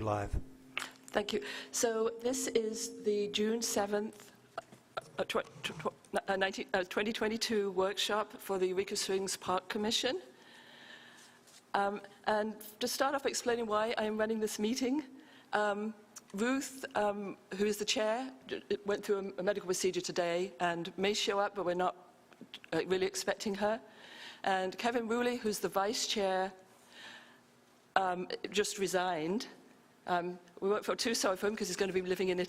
We're live. Thank you. So this is the June 7th, 2022 workshop for the Eureka Springs Park Commission. And to start off explaining why I am running this meeting, Ruth, who is the chair, went through a medical procedure today and may show up, but we're not really expecting her. And Kevin Ruley, who's the vice chair, just resigned. We weren't too sorry for him because he's going to be living in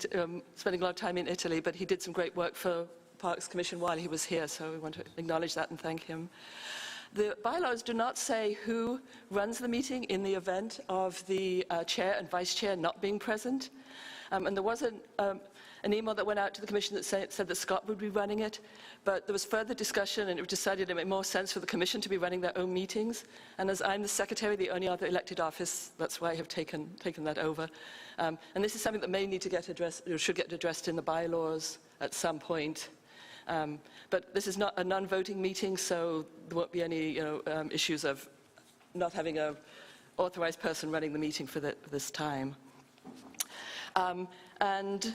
spending a lot of time in Italy, but he did some great work for Parks Commission while he was here, so we want to acknowledge that and thank him. The bylaws do not say who runs the meeting in the event of the chair and vice chair not being present. And there was an email that went out to the Commission that said that Scott would be running it, but there was further discussion and it was decided it made more sense for the Commission to be running their own meetings. And as I'm the Secretary, the only other elected office, that's why I have taken that over. And this is something that may need to get addressed, or should get addressed in the bylaws at some point. But this is not a non-voting meeting, so there won't be any issues of not having an authorized person running the meeting for this time. And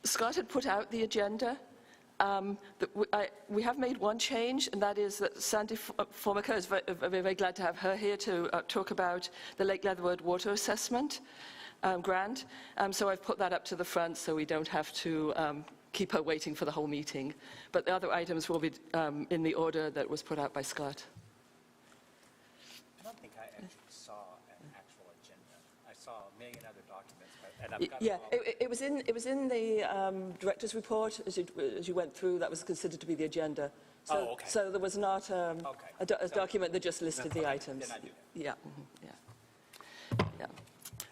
Scott had put out the agenda. We have made one change, and that is that Sandy Formica is very glad to have her here to talk about the Lake Leatherwood Water Assessment grant. So I've put that up to the front so we don't have to keep her waiting for the whole meeting. But the other items will be in the order that was put out by Scott. I don't think I actually saw an actual agenda. I saw a million other documents, and I've got yeah, it was in the director's report as you went through. That was considered to be the agenda. So, okay. So there was not a document that just listed the items. Then I do.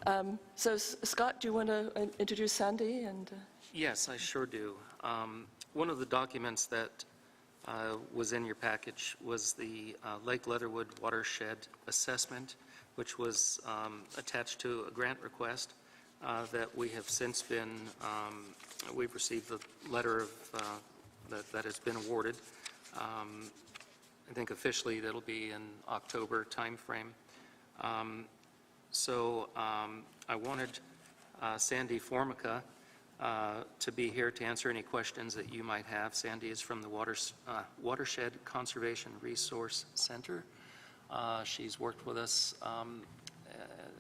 Yeah. So Scott, do you want to introduce Sandy and? Yes, I sure do. One of the documents that was in your package was the Lake Leatherwood Watershed Assessment, which was attached to a grant request that we have since been, we've received the letter of, that has been awarded. I think officially that'll be in October timeframe. So I wanted Sandy Formica to be here to answer any questions that you might have. Sandy is from the Watershed Conservation Resource Center. She's worked with us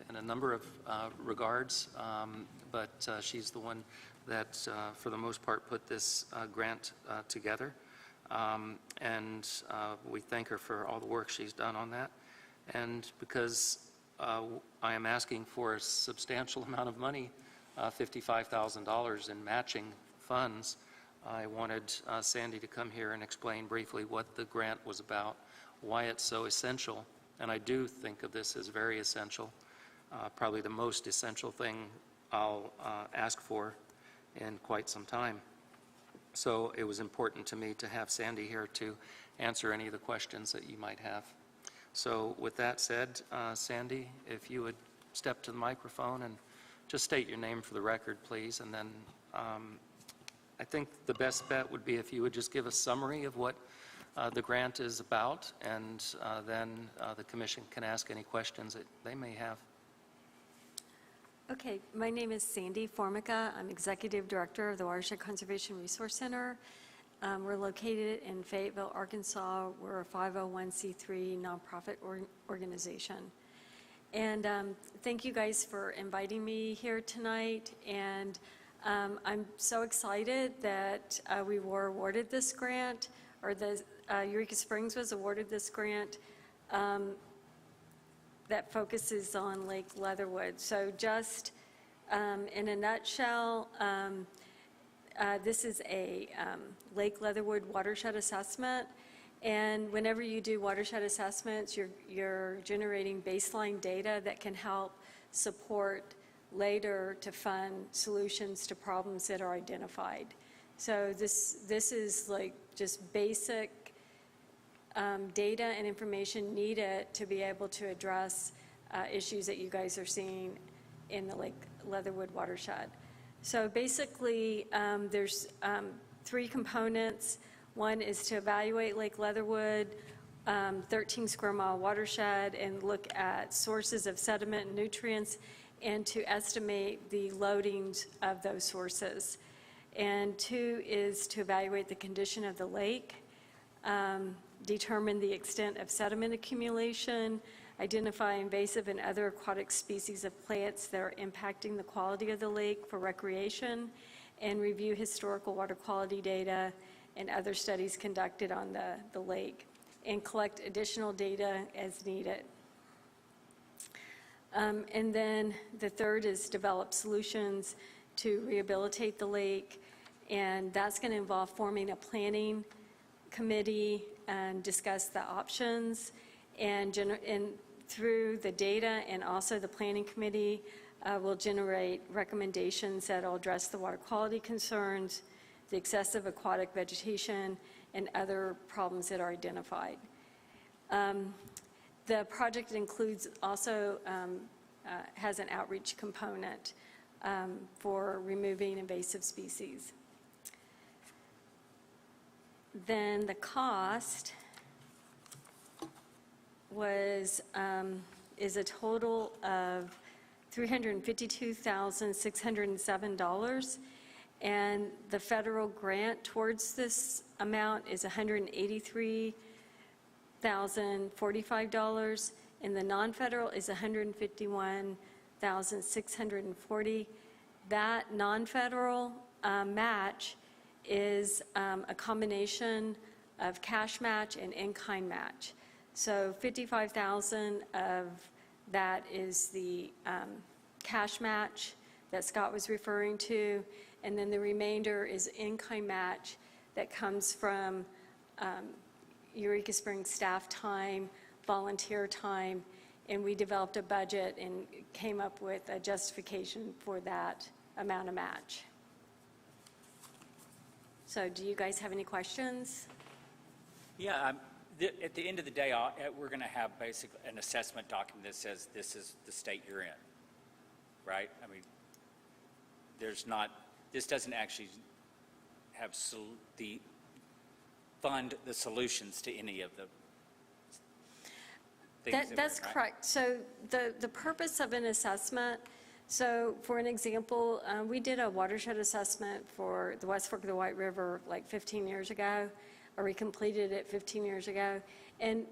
in a number of regards, but she's the one that, for the most part, put this grant together. And we thank her for all the work she's done on that. And because I am asking for a substantial amount of money, $55,000 in matching funds, I wanted Sandy to come here and explain briefly what the grant was about, why it's so essential, and I do think of this as very essential, probably the most essential thing I'll ask for in quite some time. So it was important to me to have Sandy here to answer any of the questions that you might have. So with that said, Sandy, if you would step to the microphone and just state your name for the record, please, and then I think the best bet would be if you would just give a summary of what the grant is about, and then the Commission can ask any questions that they may have. Okay, my name is Sandy Formica. I'm Executive Director of the Watershed Conservation Resource Center. We're located in Fayetteville, Arkansas. We're a 501c3 nonprofit organization. And thank you guys for inviting me here tonight. And I'm so excited that we were awarded this grant, or the Eureka Springs was awarded this grant that focuses on Lake Leatherwood. So just in a nutshell, this is a Lake Leatherwood watershed assessment. And whenever you do watershed assessments, you're generating baseline data that can help support later to fund solutions to problems that are identified. So this is like just basic data and information needed to be able to address issues that you guys are seeing in the Lake Leatherwood watershed. So basically, there's 3 components. One is to evaluate Lake Leatherwood, 13 square mile watershed, and look at sources of sediment and nutrients and to estimate the loadings of those sources. And 2 is to evaluate the condition of the lake, determine the extent of sediment accumulation, identify invasive and other aquatic species of plants that are impacting the quality of the lake for recreation, and review historical water quality data and other studies conducted on the lake, and collect additional data as needed. And then the 3rd is develop solutions to rehabilitate the lake, and that's going to involve forming a planning committee and discuss the options, and through the data and also the planning committee will generate recommendations that will address the water quality concerns, the excessive aquatic vegetation, and other problems that are identified. The project includes also has an outreach component for removing invasive species. Then the cost was is a total of $352,607, and the federal grant towards this amount is $183,045, and the non-federal is $151,640. That non-federal match is a combination of cash match and in-kind match. So $55,000 of that is the cash match that Scott was referring to, and then the remainder is in-kind match that comes from Eureka Springs staff time, volunteer time, and we developed a budget and came up with a justification for that amount of match. So do you guys have any questions? Yeah, at the end of the day, we're going to have basically an assessment document that says this is the state you're in, right? I mean, this doesn't actually have fund the solutions to any of the things. That's right? correct. So the purpose of an assessment, so for an example, we did a watershed assessment for the West Fork of the White River like 15 years ago, or we completed it 15 years ago. And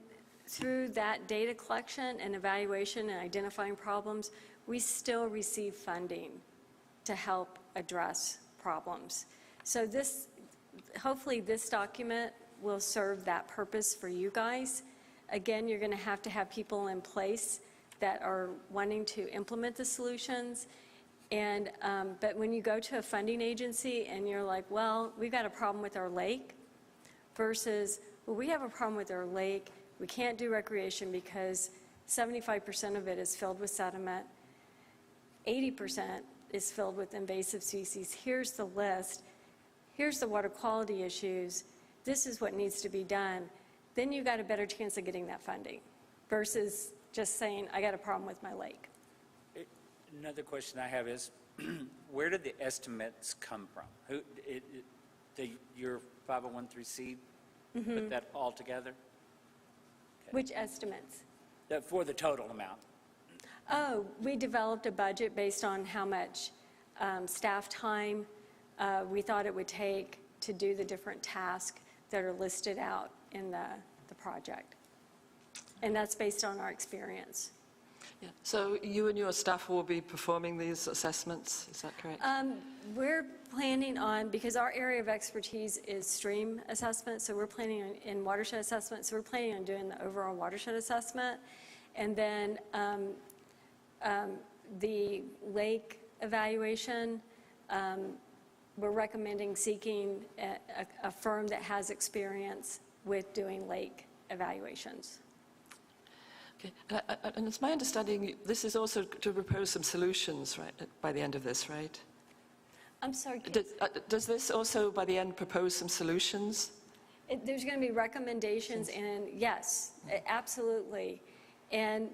through that data collection and evaluation and identifying problems, we still receive funding to help address problems. So hopefully this document will serve that purpose for you guys. Again, you're going to have people in place that are wanting to implement the solutions. And, but when you go to a funding agency and you're like, well, we've got a problem with our lake, versus, well, we have a problem with our lake, we can't do recreation because 75% of it is filled with sediment, 80% is filled with invasive species. Here's the list. Here's the water quality issues. This is what needs to be done. Then you've got a better chance of getting that funding versus just saying, I got a problem with my lake. Another question I have is, where did the estimates come from? Your 501(c)(3) put that all together? Okay. Which estimates? For the total amount. Oh, we developed a budget based on how much staff time we thought it would take to do the different tasks that are listed out in the project. And that's based on our experience. Yeah. So you and your staff will be performing these assessments, is that correct? We're planning on, because our area of expertise is stream assessment, so we're planning on, in watershed assessment, so we're planning on doing the overall watershed assessment. And then the lake evaluation, we're recommending seeking a firm that has experience with doing lake evaluations. Okay. And it's my understanding this is also to propose some solutions, right, by the end of this, right? I'm sorry. Does this also, by the end, propose some solutions? There's going to be recommendations, and yes, absolutely. And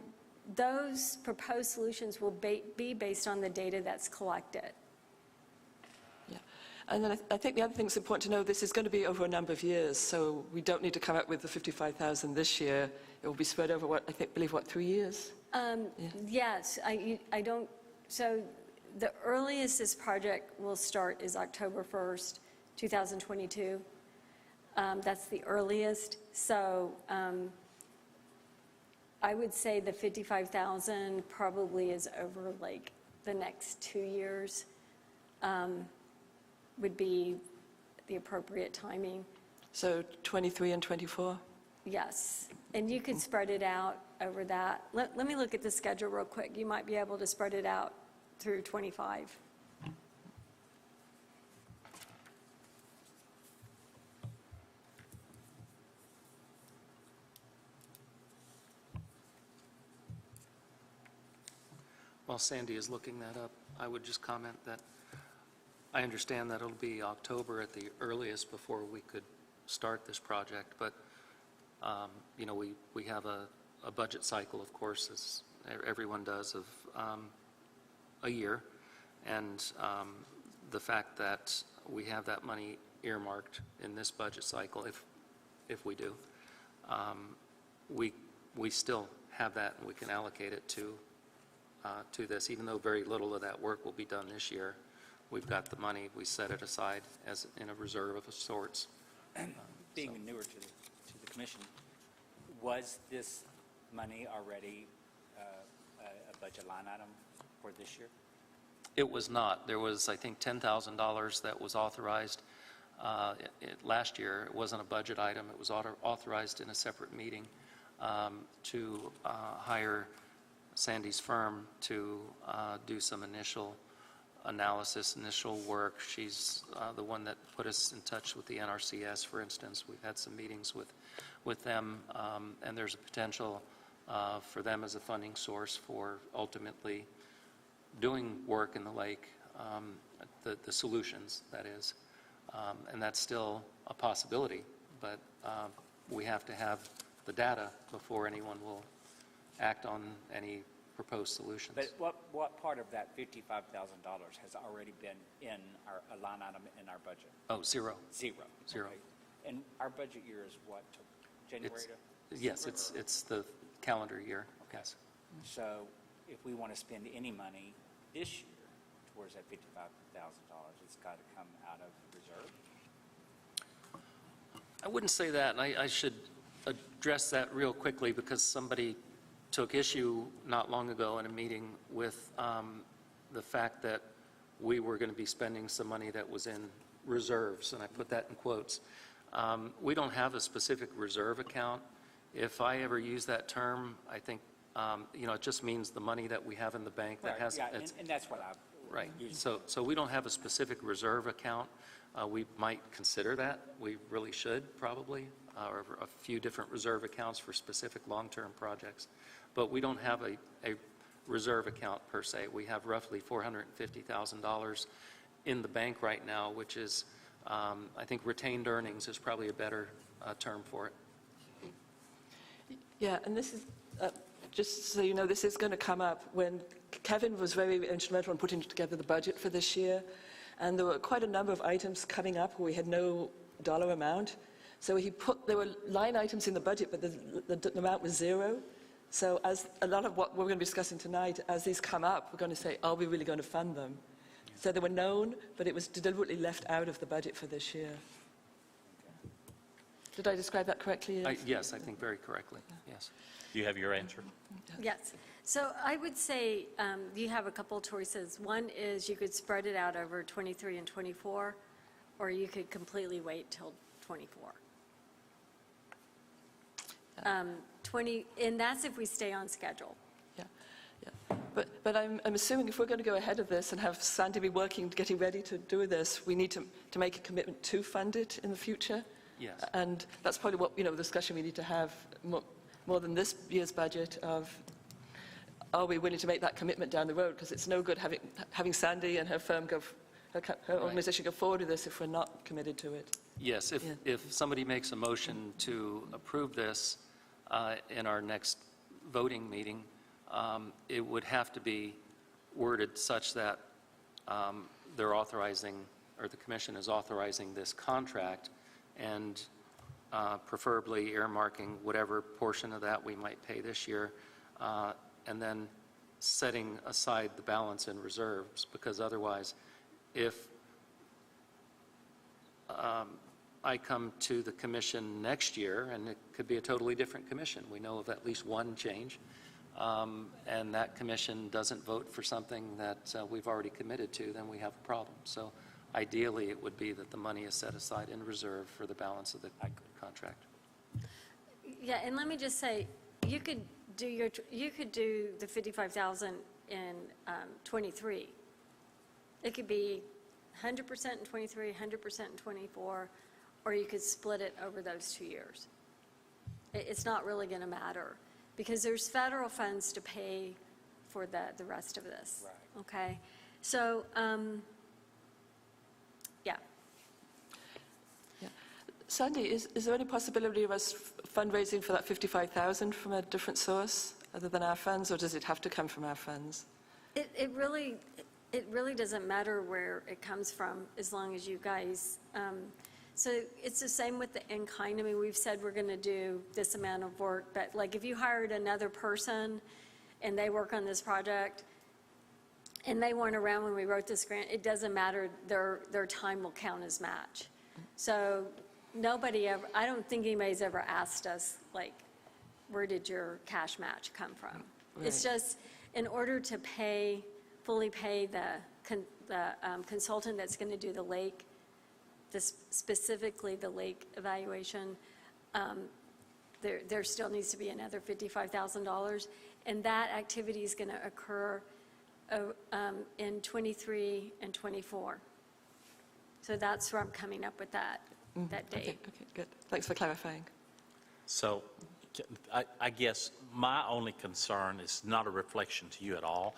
those proposed solutions will be based on the data that's collected. Yeah. And then I think the other thing that's important to know, this is going to be over a number of years, so we don't need to come up with the 55,000 this year. It will be spread over, 3 years? Yes, I don't so the earliest this project will start is October 1st, 2022. That's the earliest. So I would say the 55,000 probably is over like the next 2 years would be the appropriate timing. So 23 and 24? Yes, and you could spread it out over that. Let me look at the schedule real quick. You might be able to spread it out through 25. While Sandy is looking that up, I would just comment that I understand that it'll be October at the earliest before we could start this project, but, you know, we have a budget cycle, of course, as everyone does, of a year, and the fact that we have that money earmarked in this budget cycle, if we do, we still have that, and we can allocate it to this, even though very little of that work will be done this year. We've got the money, we set it aside as in a reserve of sorts. Being newer to the commission, was this money already a budget line item for this year? It was not. There was, I think, $10,000 that was authorized last year. It wasn't a budget item. It was authorized in a separate meeting to hire Sandy's firm to do some initial analysis, initial work. She's the one that put us in touch with the NRCS, for instance. We've had some meetings with them, and there's a potential for them as a funding source for ultimately doing work in the lake, the solutions, that is. And that's still a possibility, but we have to have the data before anyone will act on any proposed solutions. But what part of that $55,000 has already been in a line item in our budget? Oh, zero. Zero. Zero. Okay. And our budget year is what, January to? Yes, it's the calendar year, yes. So if we want to spend any money this year towards that $55,000, it's got to come out of reserve? I wouldn't say that, and I should address that real quickly because somebody took issue not long ago in a meeting with the fact that we were going to be spending some money that was in reserves, and I put that in quotes. We don't have a specific reserve account. If I ever use that term, I think, you know, it just means the money that we have in the bank that Right, has. yeah, and that's what I Right. used. So we don't have a specific reserve account. We might consider that. We really should, probably, or a few different reserve accounts for specific long-term projects. But we don't have a reserve account per se. We have roughly $450,000 in the bank right now, which is, I think retained earnings is probably a better term for it. Yeah, and this is, just so you know, this is going to come up when Kevin was very instrumental in putting together the budget for this year, and there were quite a number of items coming up where we had no dollar amount. So there were line items in the budget, but the amount was zero. So as a lot of what we're going to be discussing tonight, as these come up, we're going to say, are we really going to fund them? So they were known, but it was deliberately left out of the budget for this year. Did I describe that correctly? Yes, I think very correctly, yes. Do you have your answer? Yes. So I would say you have a couple choices. One is you could spread it out over 23 and 24, or you could completely wait till 24. 20, and that's if we stay on schedule. Yeah, yeah. But I'm assuming if we're going to go ahead of this and have Sandy be working, getting ready to do this, we need to make a commitment to fund it in the future. Yes. And that's probably what, you know, the discussion we need to have more than this year's budget of, are we willing to make that commitment down the road? Because it's no good having Sandy and her firm her organization go forward with this if we're not committed to it. Yes, if somebody makes a motion to approve this in our next voting meeting, it would have to be worded such that they're authorizing, or the commission is authorizing this contract, and preferably earmarking whatever portion of that we might pay this year, and then setting aside the balance in reserves, because otherwise, if I come to the commission next year, and it could be a totally different commission, we know of at least one change, and that commission doesn't vote for something that we've already committed to, then we have a problem. So ideally, it would be that the money is set aside in reserve for the balance of the contract. Yeah, and let me just say, you could do the 55,000 in 23. It could be 100% in 23, 100% in 24, or you could split it over those 2 years. It's not really going to matter, because there's federal funds to pay for the rest of this. Right. Okay? So, yeah. Sandy, is there any possibility of us fundraising for that 55,000 from a different source other than our funds, or does it have to come from our funds? It really doesn't matter where it comes from, as long as you guys, so it's the same with the in-kind. I mean, we've said we're going to do this amount of work, but like if you hired another person and they work on this project and they weren't around when we wrote this grant, it doesn't matter, their time will count as match. So nobody ever, I don't think anybody's ever asked us, like, where did your cash match come from? Right. It's just, in order to fully pay the consultant that's going to do the lake, specifically the lake evaluation, there still needs to be another $55,000, and that activity is going to occur in 23 and 24. So that's where I'm coming up with that date. Okay, good. Thanks for clarifying. So I guess my only concern is not a reflection to you at all,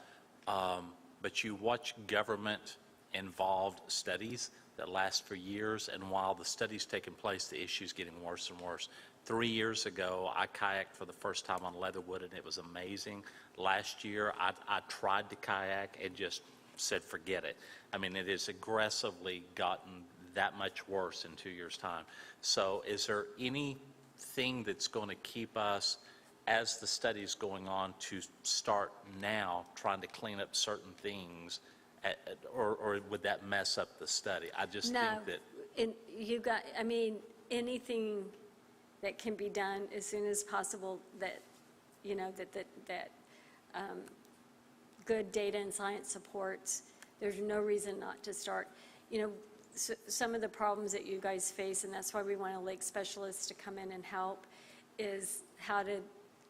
but you watch government-involved studies that last for years, and while the study's taking place, the issue's getting worse and worse. 3 years ago, I kayaked for the first time on Leatherwood, and it was amazing. Last year, I tried to kayak and just said, forget it. I mean, it has aggressively gotten that much worse in 2 years' time. So is there anything that's going to keep us, as the study's going on, to start now trying to clean up certain things, or would that mess up the study? I just think that... I mean, anything that can be done as soon as possible that, that good data and science supports, there's no reason not to start. Some of the problems that you guys face, and that's why we want a lake specialist to come in and help, is how to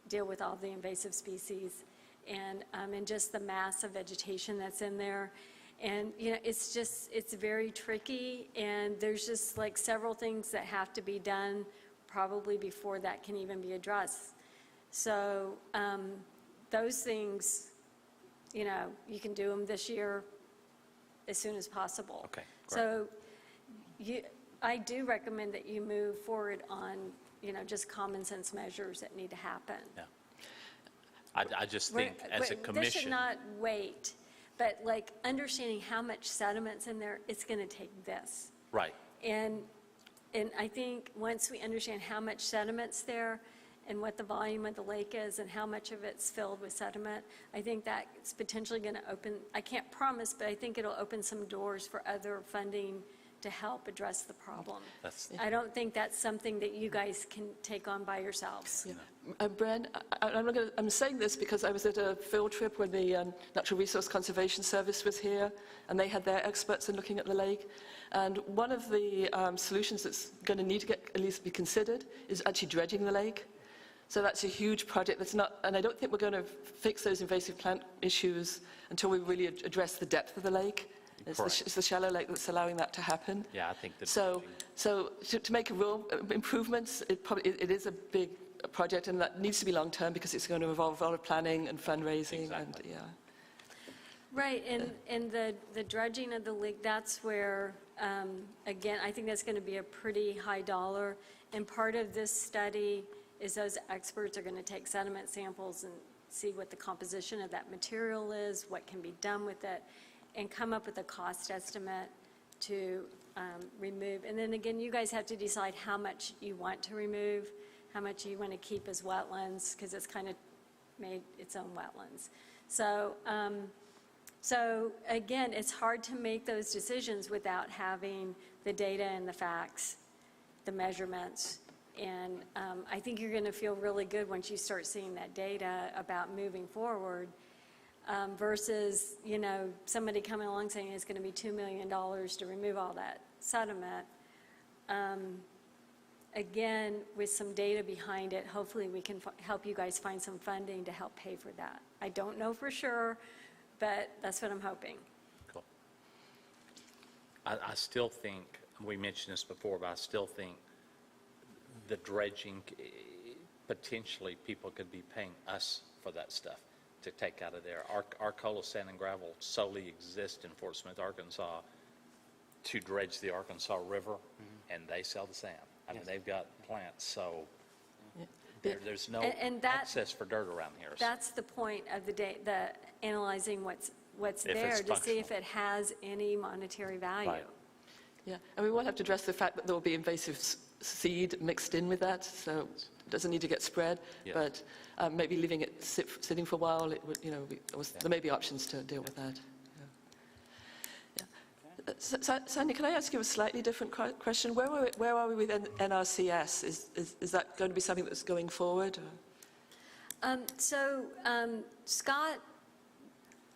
deal with all the invasive species and just the mass of vegetation that's in there. And, it's very tricky, and there's just like several things that have to be done probably before that can even be addressed. So those things, you can do them this year as soon as possible. Okay, great. So I do recommend that you move forward on, just common sense measures that need to happen. Yeah. I just think as a commission... This should not wait, but like understanding how much sediment's in there, it's going to take this. Right. And I think once we understand how much sediment's there and what the volume of the lake is and how much of it's filled with sediment, I think that's potentially going to open, I can't promise, but I think it'll open some doors for other funding to help address the problem. I don't think that's something that you guys can take on by yourselves. Yeah. Bren, I'm saying this because I was at a field trip when the Natural Resource Conservation Service was here, and they had their experts in looking at the lake. And one of the solutions that's going to need to at least be considered is actually dredging the lake. So that's a huge project that's not, and I don't think we're going to fix those invasive plant issues until we really address the depth of the lake. It's the shallow lake that's allowing that to happen. Yeah, I think that... So to make a real improvements, it is a big project, and that needs to be long-term because it's going to involve a lot of planning and fundraising. Exactly. And, Right, and the dredging of the lake, that's where, again, I think that's going to be a pretty high dollar. And part of this study is those experts are going to take sediment samples and see what the composition of that material is, what can be done with it, and come up with a cost estimate to remove. And then again, you guys have to decide how much you want to remove, how much you want to keep as wetlands, because it's kind of made its own wetlands. So again, it's hard to make those decisions without having the data and the facts, the measurements. And I think you're going to feel really good once you start seeing that data about moving forward versus, somebody coming along saying it's going to be $2 million to remove all that sediment. Again, with some data behind it, hopefully we can help you guys find some funding to help pay for that. I don't know for sure, but that's what I'm hoping. Cool. I still think, we mentioned this before, but I still think the dredging, potentially people could be paying us for that stuff to take out of there. Arcola Sand and Gravel solely exists in Fort Smith, Arkansas to dredge the Arkansas River, and they sell the sand. I mean, they've got plants, so there's no And that- access for dirt around here. So That's the point of the analyzing what's If there it's to see if functional. it has any monetary value. Right. Yeah, and we will have to address the fact that there will be invasive seed mixed in with that, so it doesn't need to get spread, Yes. but maybe leaving it sitting for a while, it would, there may be options to deal with that. Yeah. Sandy, can I ask you a slightly different question? Where are we with NRCS? Is that going to be something that's going forward? Or? Scott,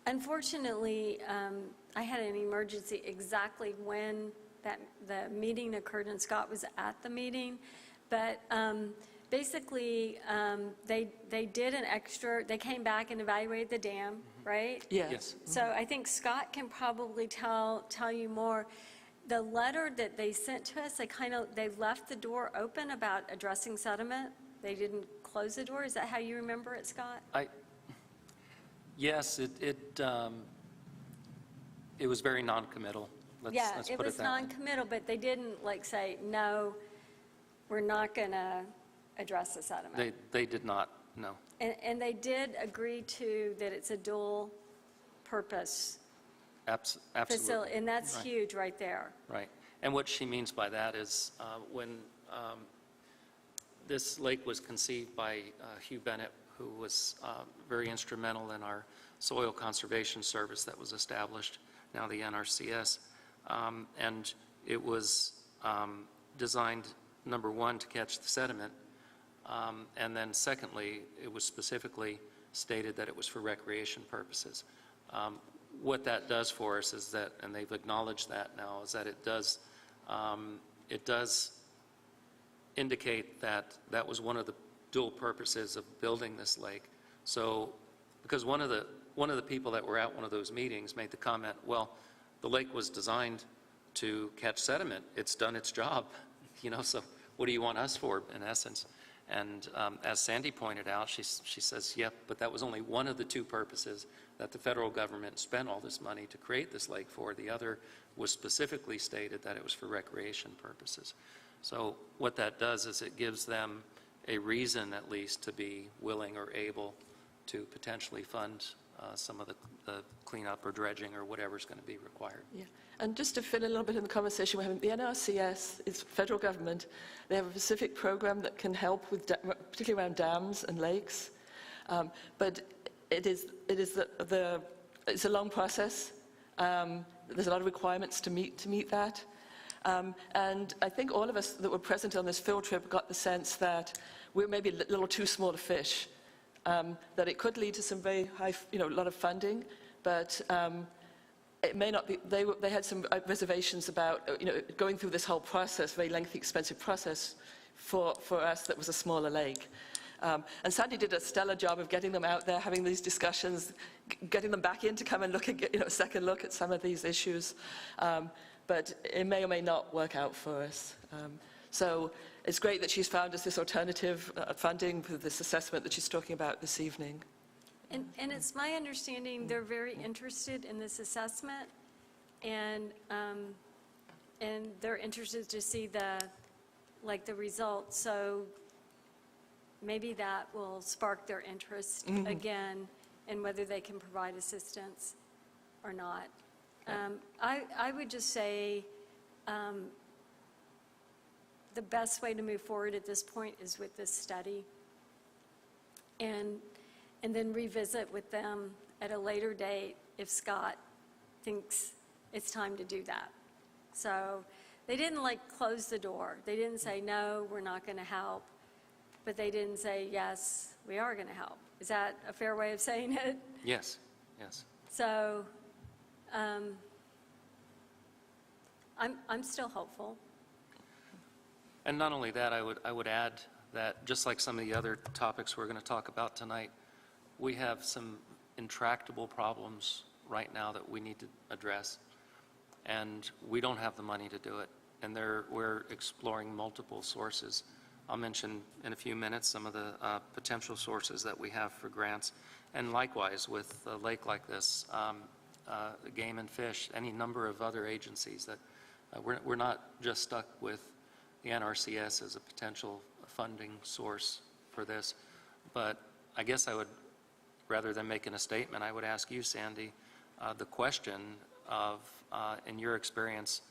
unfortunately, I had an emergency exactly when the meeting occurred, and Scott was at the meeting. But basically, they did an extra, they came back and evaluated the dam, right? Yes. So I think Scott can probably tell you more. The letter that they sent to us, they left the door open about addressing sediment. They didn't close the door. Is that how you remember it, Scott? Yes, it was very non-committal. Let's Yeah, put it was that way. non-committal, but they didn't say, no, we're not going to address the sediment. They did not, no. And they did agree to that it's a dual purpose Absolutely. facility, and that's Right. huge right there. Right. And what she means by that is when this lake was conceived by Hugh Bennett, who was very instrumental in our soil conservation service that was established, now the NRCS. And it was designed, number one, to catch the sediment. And then secondly, it was specifically stated that it was for recreation purposes. What that does for us is that, and they've acknowledged that now, is that it does indicate that that was one of the dual purposes of building this lake. So, because one of the people that were at one of those meetings made the comment, well, the lake was designed to catch sediment. It's done its job, so what do you want us for, in essence? And as Sandy pointed out, she says, yep, but that was only one of the two purposes that the federal government spent all this money to create this lake for. The other was specifically stated that it was for recreation purposes. So what that does is it gives them a reason, at least, to be willing or able to potentially fund some of the cleanup or dredging or whatever's going to be required. Yeah, and just to fill a little bit in the conversation we're having, the NRCS is federal government. They have a specific program that can help with, particularly around dams and lakes. But it's a long process. There's a lot of requirements to meet that. And I think all of us that were present on this field trip got the sense that we're maybe a little too small to fish. That it could lead to some very high, a lot of funding, but it may not be. They had some reservations about, going through this whole process, very lengthy, expensive process for us that was a smaller lake. And Sandy did a stellar job of getting them out there, having these discussions, getting them back in to come and look at, a second look at some of these issues. But it may or may not work out for us. So it's great that she's found us this alternative funding for this assessment that she's talking about this evening. And it's my understanding they're very interested in this assessment, and they're interested to see the results. So maybe that will spark their interest again in whether they can provide assistance or not. I would just say the best way to move forward at this point is with this study, and then revisit with them at a later date if Scott thinks it's time to do that. So they didn't like close the door. They didn't say, no, we're not going to help. But they didn't say, yes, we are going to help. Is that a fair way of saying it? Yes, yes. So I'm still hopeful. And not only that, I would add that just like some of the other topics we're going to talk about tonight, we have some intractable problems right now that we need to address, and we don't have the money to do it. And we're exploring multiple sources. I'll mention in a few minutes some of the potential sources that we have for grants. And likewise, with a lake like this, Game and Fish, any number of other agencies that we're not just stuck with the NRCS as a potential funding source for this. But I guess I would, rather than making a statement, I would ask you, Sandy, the question of, in your experience,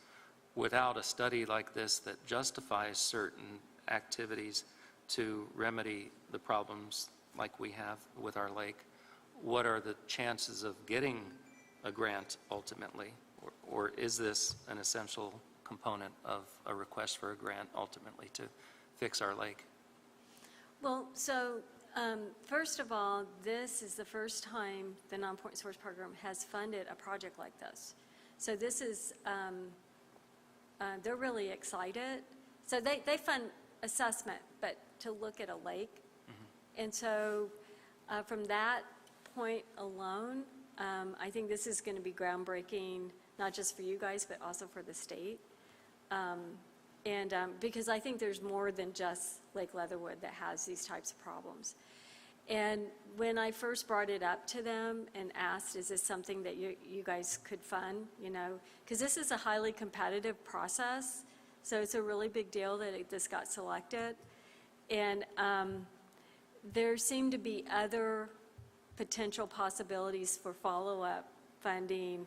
without a study like this that justifies certain activities to remedy the problems like we have with our lake, what are the chances of getting a grant ultimately? Or is this an essential component of a request for a grant ultimately to fix our lake? Well, so first of all, this is the first time the Non-Point Source Program has funded a project like this. So this is, they're really excited. So they fund assessment, but to look at a lake. Mm-hmm. And so from that point alone, I think this is going to be groundbreaking, not just for you guys, but also for the state. Because I think there's more than just Lake Leatherwood that has these types of problems. And when I first brought it up to them and asked, is this something that you guys could fund, because this is a highly competitive process, so it's a really big deal that this got selected. And there seem to be other potential possibilities for follow-up funding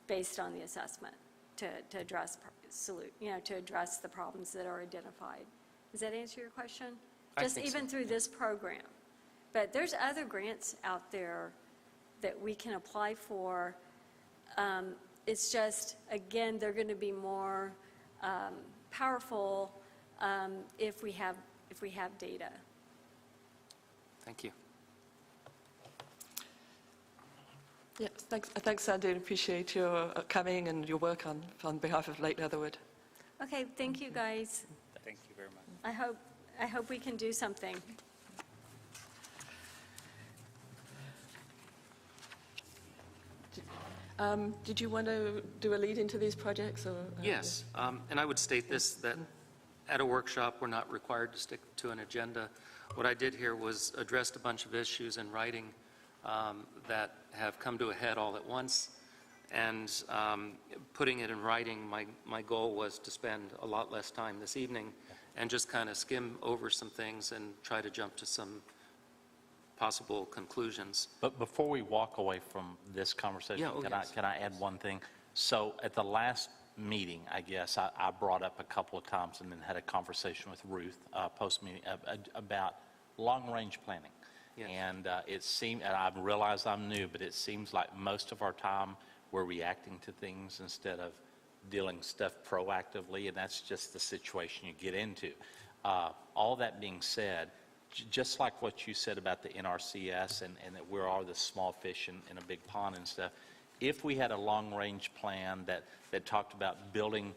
based on the assessment to address to address the problems that are identified. Does that answer your question? Just even through this program. But there's other grants out there that we can apply for. It's just, again, they're going to be more powerful if we have data. Thank you. Yes, thanks, Sandy. I appreciate your coming and your work on behalf of Lake Leatherwood. Okay, thank you, guys. Thank you very much. I hope we can do something. Did you want to do a lead into these projects? Or, Yes, and I would state this, that at a workshop, we're not required to stick to an agenda. What I did here was addressed a bunch of issues in writing that have come to a head all at once, and putting it in writing, my goal was to spend a lot less time this evening and just kind of skim over some things and try to jump to some possible conclusions. But before we walk away from this conversation, Yeah, can I add one thing? So at the last meeting, I guess, I brought up a couple of times and then had a conversation with Ruth post-meeting about long-range planning. Yes. And it seemed, and I realize I'm new, but it seems like most of our time we're reacting to things instead of dealing stuff proactively, and that's just the situation you get into. All that being said, just like what you said about the NRCS and that we are the small fish in a big pond and stuff, if we had a long-range plan that talked about building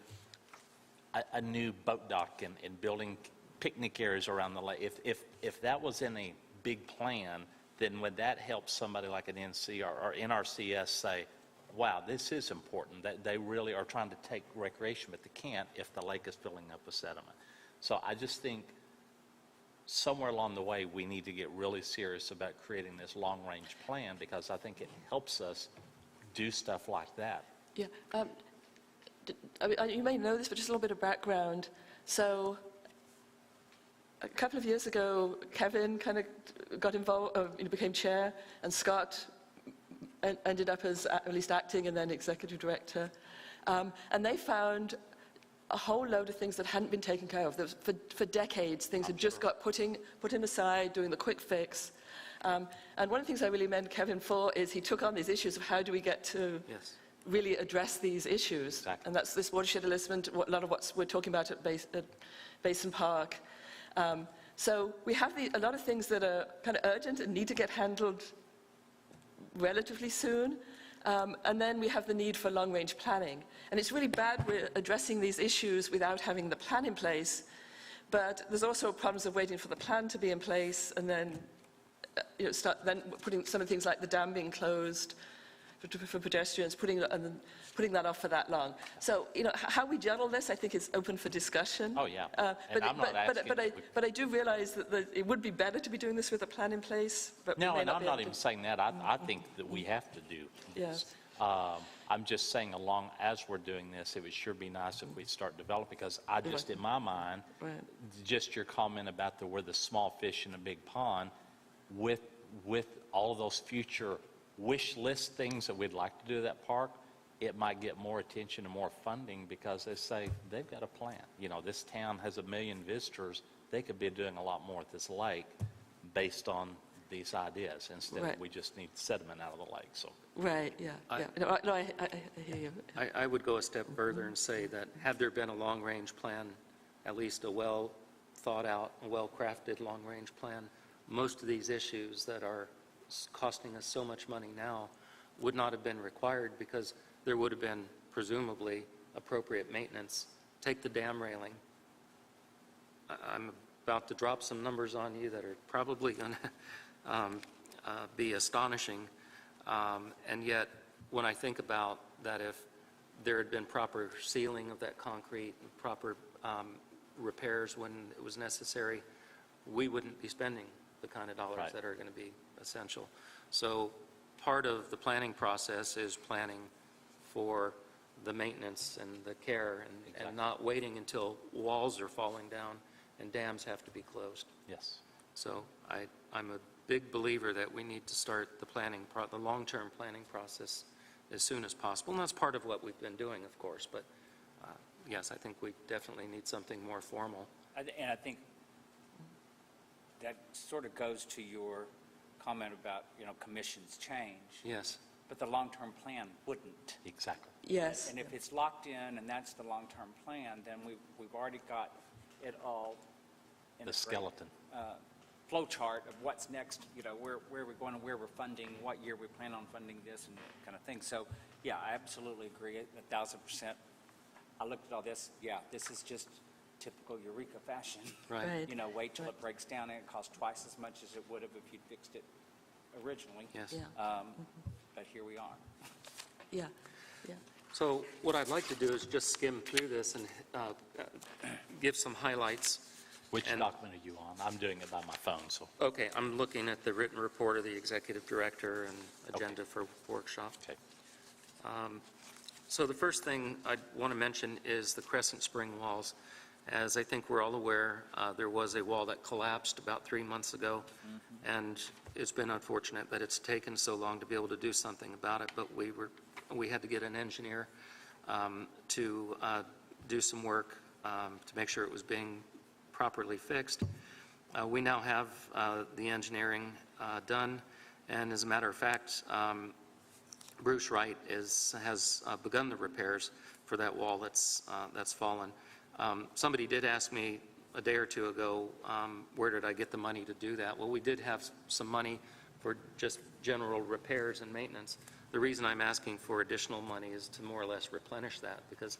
a new boat dock and building picnic areas around the lake, if that was in a big plan, then would that help somebody like an NC or NRCS say, wow, this is important, that they really are trying to take recreation, but they can't if the lake is filling up with sediment. So I just think somewhere along the way, we need to get really serious about creating this long-range plan, because I think it helps us do stuff like that. Yeah. You may know this, but just a little bit of background. So a couple of years ago, Kevin kind of got involved, became chair, and Scott ended up as at least acting and then executive director. And they found a whole load of things that hadn't been taken care of. There was, for decades, things had just got put in aside, doing the quick fix. And one of the things I really commend Kevin for is he took on these issues of how do we get to Yes. really address these issues. Exactly. And that's this watershed enlistment, a lot of what we're talking about at Basin Park. So we have a lot of things that are kind of urgent and need to get handled relatively soon. And then we have the need for long-range planning. And it's really bad we're addressing these issues without having the plan in place. But there's also problems of waiting for the plan to be in place and then, start then putting some of the things like the dam being closed for pedestrians, putting that off for that long. So, how we juggle this, I think, is open for discussion. Oh, yeah. And I'm not asking. But I do realize that it would be better to be doing this with a plan in place. But we No, may and I'm be not able even to- saying that. I think that we have to do this. I'm just saying as we're doing this, it would sure be nice if we start developing, because in my mind, Right. just your comment about we're the small fish in a big pond, with all of those future wish list things that we'd like to do at that park, it might get more attention and more funding because they say they've got a plan. This town has 1 million visitors. They could be doing a lot more at this lake based on these ideas instead Right. of we just need sediment out of the lake. So Right, yeah. No, I hear you. I would go a step further and say that had there been a long-range plan, at least a well-thought-out, well-crafted long-range plan, most of these issues that are costing us so much money now would not have been required because there would have been presumably appropriate maintenance. Take the dam railing. I'm about to drop some numbers on you that are probably going to be astonishing. And yet, when I think about that, if there had been proper sealing of that concrete and proper repairs when it was necessary, we wouldn't be spending the kind of dollars Right. that are going to be essential. So part of the planning process is planning for the maintenance and the care and not waiting until walls are falling down and dams have to be closed. yes. So I'm a big believer that we need to start the long-term planning process as soon as possible. And that's part of what we've been doing, of course. But yes, I think we definitely need something more formal. And I think that sort of goes to your comment about, commissions change, Yes. but the long-term plan wouldn't. Exactly. Yes. And if it's locked in and that's the long-term plan, then we've already got it all in The a great, skeleton. flow chart of what's next, where we're going and where we're funding, what year we plan on funding this and that kind of thing. So, yeah, I absolutely agree, 1,000%. I looked at all this, this is just typical Eureka fashion. Right. Right. Wait till it breaks down and it costs twice as much as it would have if you'd fixed it originally. Yes. Yeah. But here we are. Yeah. Yeah. So what I'd like to do is just skim through this and give some highlights. Which And- document are you on? I'm doing it by my phone, so. Okay, I'm looking at the written report of the executive director and agenda for workshop. Okay. So the first thing I want to mention is the Crescent Spring walls. As I think we're all aware, there was a wall that collapsed about 3 months ago, and it's been unfortunate that it's taken so long to be able to do something about it, but we had to get an engineer to do some work to make sure it was being properly fixed. We now have the engineering done, and as a matter of fact, Bruce Wright has begun the repairs for that wall that's fallen. Somebody did ask me a day or two ago, where did I get the money to do that? Well, we did have some money for just general repairs and maintenance. The reason I'm asking for additional money is to more or less replenish that, because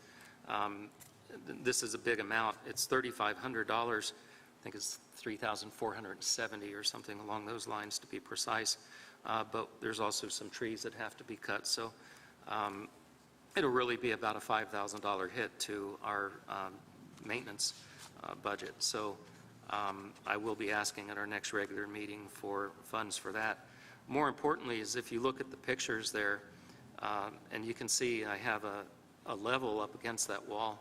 this is a big amount. It's $3,500. I think it's $3,470 or something along those lines, to be precise. But there's also some trees that have to be cut. So it'll really be about a $5,000 hit to our maintenance budget. So I will be asking at our next regular meeting for funds for that. More importantly is if you look at the pictures there, and you can see I have a level up against that wall,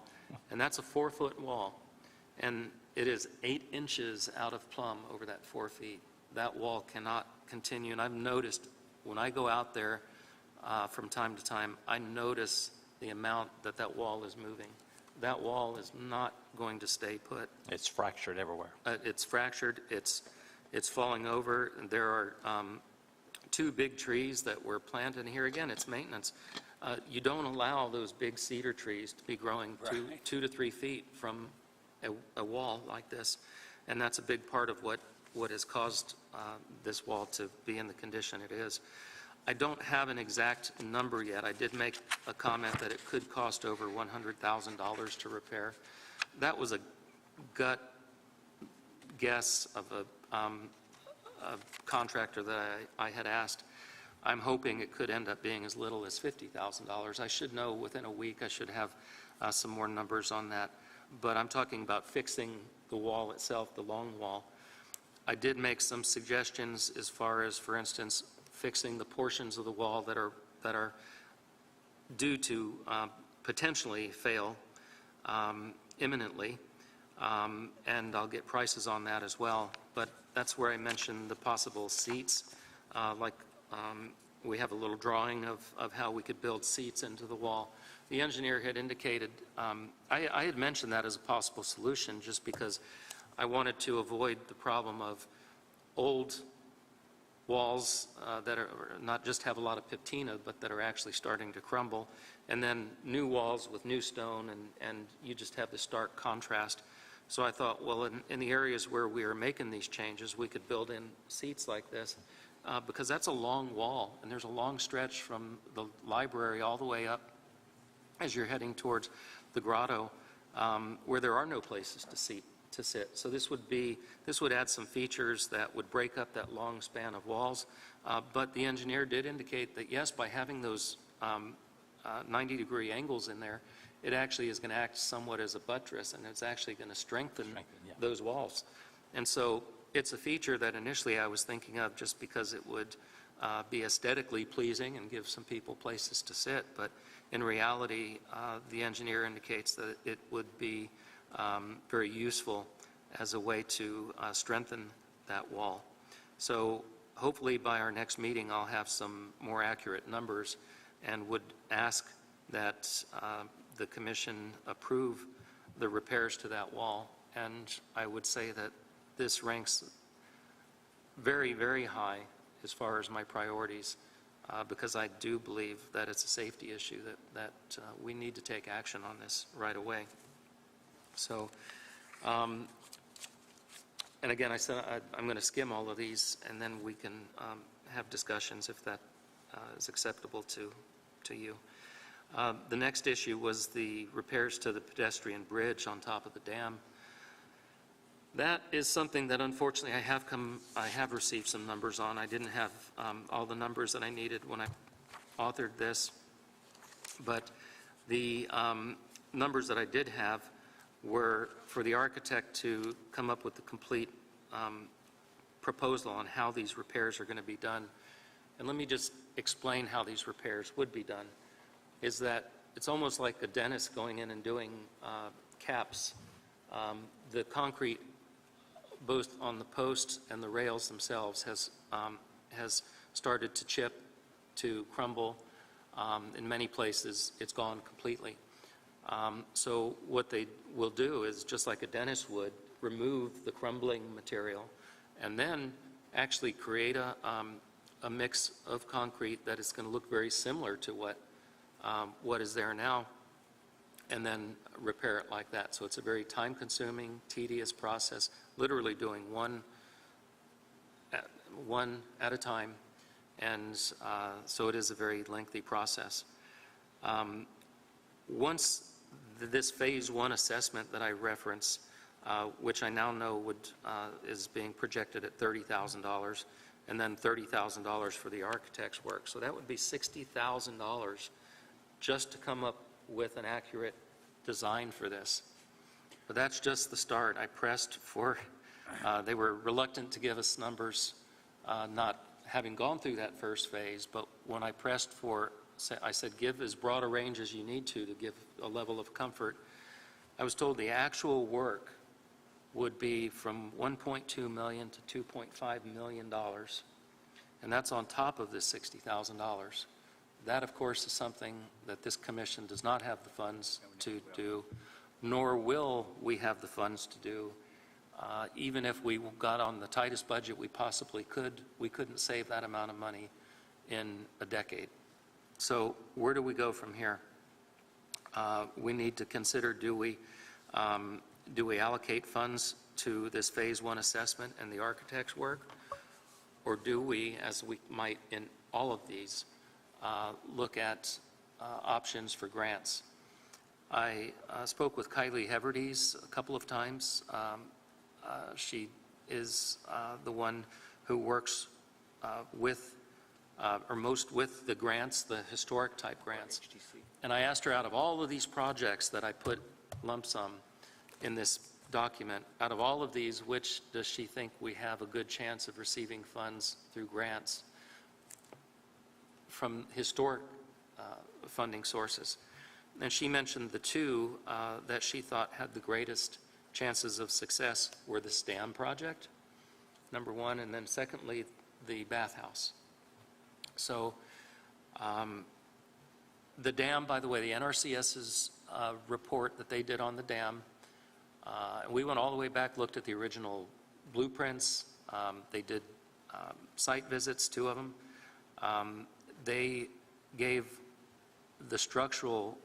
and that's a 4-foot wall. And it is 8 inches out of plumb over that 4 feet. That wall cannot continue. And I've noticed when I go out there from time to time, I notice the amount that wall is moving. that wall is not going to stay put. It's fractured everywhere. It's fractured, it's falling over. There are 2 big trees that were planted, and here again, it's maintenance. You don't allow those big cedar trees to be growing Right. 2 to 3 feet from a wall like this, and that's a big part of what has caused this wall to be in the condition it is. I don't have an exact number yet. I did make a comment that it could cost over $100,000 to repair. That was a gut guess of a contractor that I had asked. I'm hoping it could end up being as little as $50,000. I should know within a week. I should have some more numbers on that. But I'm talking about fixing the wall itself, the long wall. I did make some suggestions as far as, for instance, fixing the portions of the wall that are due to potentially fail imminently, and I'll get prices on that as well. But that's where I mentioned the possible seats, we have a little drawing of how we could build seats into the wall. The engineer had indicated, I had mentioned that as a possible solution just because I wanted to avoid the problem of old walls that are not just have a lot of patina, but that are actually starting to crumble, and then new walls with new stone, and you just have the stark contrast. So I thought, well, in the areas where we are making these changes, we could build in seats like this, because that's a long wall, and there's a long stretch from the library all the way up as you're heading towards the grotto, where there are no places to sit. So this would add some features that would break up that long span of walls. But the engineer did indicate that, yes, by having those 90-degree angles in there, it actually is going to act somewhat as a buttress, and it's actually going to strengthen those walls. And so it's a feature that initially I was thinking of just because it would be aesthetically pleasing and give some people places to sit. But in reality, the engineer indicates that it would be very useful as a way to strengthen that wall. So hopefully by our next meeting I'll have some more accurate numbers and would ask that the commission approve the repairs to that wall. And I would say that this ranks very, very high as far as my priorities, because I do believe that it's a safety issue, that we need to take action on this right away. So, and again, I said I'm going to skim all of these, and then we can have discussions if that is acceptable to you. The next issue was the repairs to the pedestrian bridge on top of the dam. That is something that unfortunately I have received some numbers on. I didn't have all the numbers that I needed when I authored this, but the numbers that I did have were for the architect to come up with the complete proposal on how these repairs are going to be done. And let me just explain how these repairs would be done, is that it's almost like a dentist going in and doing caps. The concrete, both on the posts and the rails themselves, has started to chip, to crumble. In many places, it's gone completely. So what they will do is, just like a dentist would, remove the crumbling material and then actually create a mix of concrete that is going to look very similar to what is there now, and then repair it like that. So it's a very time-consuming, tedious process, literally doing one at a time, and so it is a very lengthy process. Once this Phase 1 assessment that I reference, which I now know is being projected at $30,000, and then $30,000 for the architect's work. So that would be $60,000 just to come up with an accurate design for this. But that's just the start. I pressed for, they were reluctant to give us numbers, not having gone through that first phase, but when I pressed for, I said, give as broad a range as you need to give a level of comfort. I was told the actual work would be from $1.2 million to $2.5 million, and that's on top of this $60,000. That, of course, is something that this commission does not have the funds to do, nor will we have the funds to do. Even if we got on the tightest budget we possibly could, we couldn't save that amount of money in a decade. So where do we go from here? We need to consider, do we allocate funds to this Phase 1 assessment and the architect's work? Or do we, as we might in all of these, look at options for grants? I spoke with Kylie Heverdes a couple of times. She is the one who works with, or most with the grants, the historic type grants. HTC. And I asked her, out of all of these projects that I put lump sum in this document, out of all of these, which does she think we have a good chance of receiving funds through grants from historic funding sources? And she mentioned the two that she thought had the greatest chances of success were the STAM project, number one, and then secondly, the bathhouse. So the dam, by the way, the NRCS's report that they did on the dam, we went all the way back, looked at the original blueprints. They did site visits, 2 of them. They gave the structural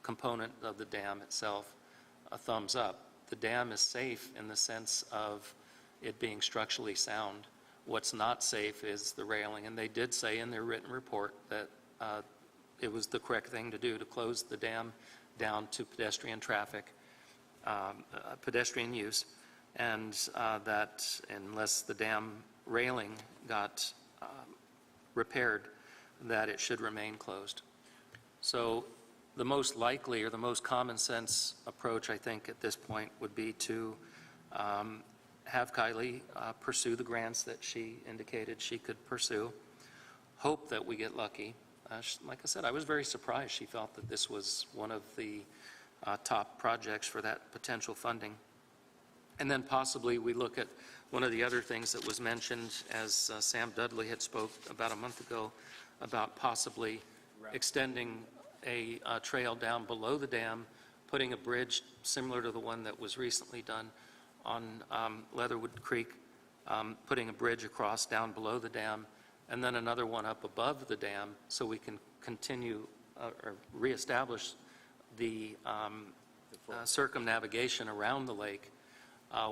component of the dam itself a thumbs up. The dam is safe in the sense of it being structurally sound. What's not safe is the railing, and they did say in their written report that it was the correct thing to do to close the dam down to pedestrian traffic, pedestrian use, and that unless the dam railing got repaired, that it should remain closed. So the most likely or the most common sense approach, I think, at this point would be to have Kylie pursue the grants that she indicated she could pursue, hope that we get lucky. Like I said, I was very surprised she felt that this was one of the top projects for that potential funding. And then possibly we look at one of the other things that was mentioned, as Sam Dudley had spoke about a month ago, about possibly extending a trail down below the dam, putting a bridge similar to the one that was recently done on Leatherwood Creek, putting a bridge across down below the dam, and then another one up above the dam so we can continue or reestablish the circumnavigation around the lake,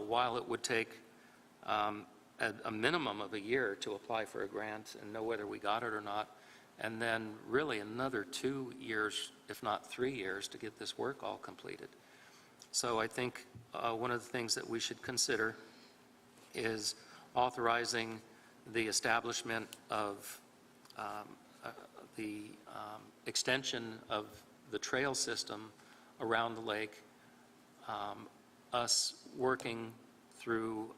while it would take a minimum of a year to apply for a grant and know whether we got it or not, and then really another 2 years, if not 3 years, to get this work all completed. So I think one of the things that we should consider is authorizing the establishment of the extension of the trail system around the lake, us working through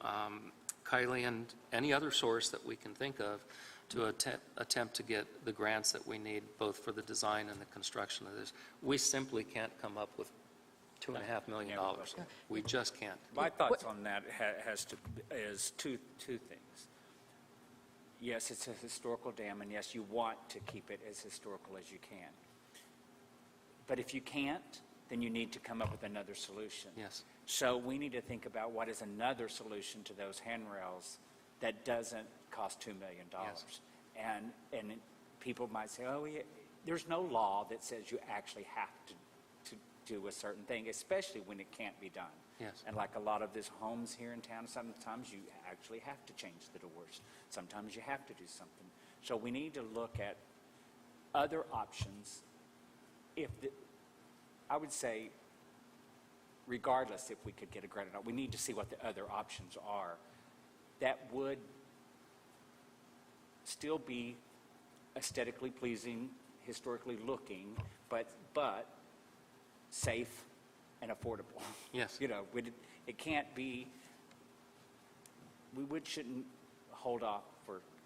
Kylie and any other source that we can think of to attempt to get the grants that we need, both for the design and the construction of this. We simply can't come up with $2.5 million. We just can't. My thoughts on that is two things. Yes, it's a historical dam, and yes, you want to keep it as historical as you can. But if you can't, then you need to come up with another solution. Yes. So we need to think about what is another solution to those handrails that doesn't cost $2 million. Yes. And people might say, oh, yeah, there's no law that says you actually have to do a certain thing, especially when it can't be done. Yes. And like a lot of these homes here in town, sometimes you actually have to change the doors. Sometimes you have to do something. So we need to look at other options. I would say, regardless if we could get a grant or not, we need to see what the other options are that would still be aesthetically pleasing, historically looking, but safe and affordable. Yes. You know, it can't be, shouldn't hold off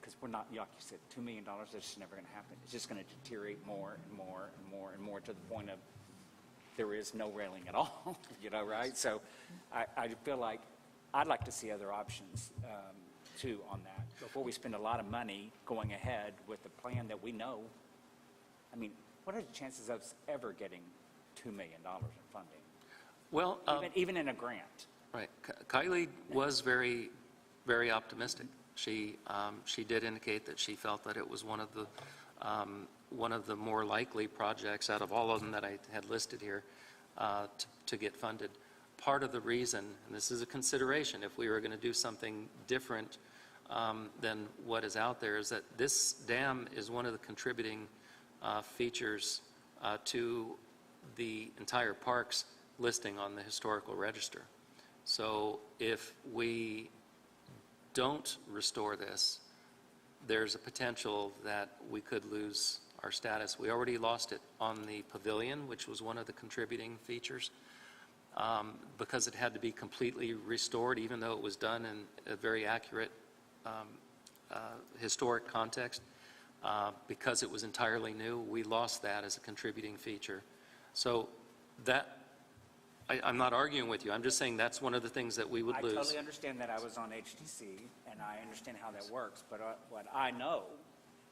because we're not, like you said, $2 million, that's just never going to happen. It's just going to deteriorate more and more and more and more to the point of there is no railing at all, you know, right? So I feel like I'd like to see other options too on that before we spend a lot of money going ahead with a plan that we know. I mean, what are the chances of us ever getting $2 million in funding? Well, even in a grant. right. Kylie was very, very optimistic. She did indicate that she felt that it was one of the more likely projects out of all of them that I had listed here to get funded. Part of the reason, and this is a consideration if we were going to do something different than what is out there, is that this dam is one of the contributing features to the entire park's listing on the historical register. So if we don't restore this, there's a potential that we could lose our status. We already lost it on the pavilion, which was one of the contributing features, because it had to be completely restored, even though it was done in a very accurate historic context. Because it was entirely new, we lost that as a contributing feature. So that, I'm not arguing with you, I'm just saying that's one of the things that we would lose. I totally understand that. I was on HTC, and I understand how that works, but what I know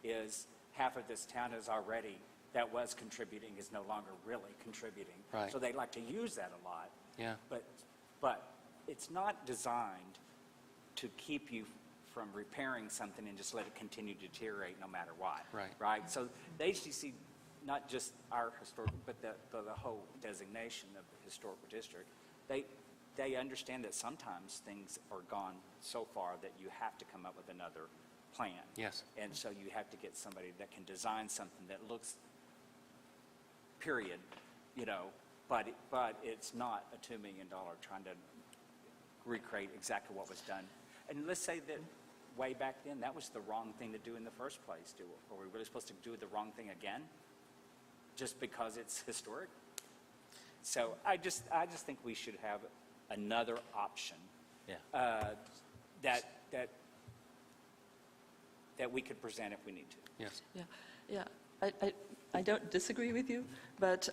is half of this town is already, that was contributing, is no longer really contributing. Right. So they like to use that a lot. Yeah. But it's not designed to keep you from repairing something and just let it continue to deteriorate no matter what. Right. Right? So the HTC, not just our historic, but the whole designation of the historical district, they understand that sometimes things are gone so far that you have to come up with another plan. Yes. And so you have to get somebody that can design something that looks, period, but it's not a $2 million trying to recreate exactly what was done. And let's say that way back then, that was the wrong thing to do in the first place. Are we really supposed to do the wrong thing again? Just because it's historic? So I just think we should have another option. Yeah. That we could present if we need to. Yes. Yeah. I don't disagree with you, but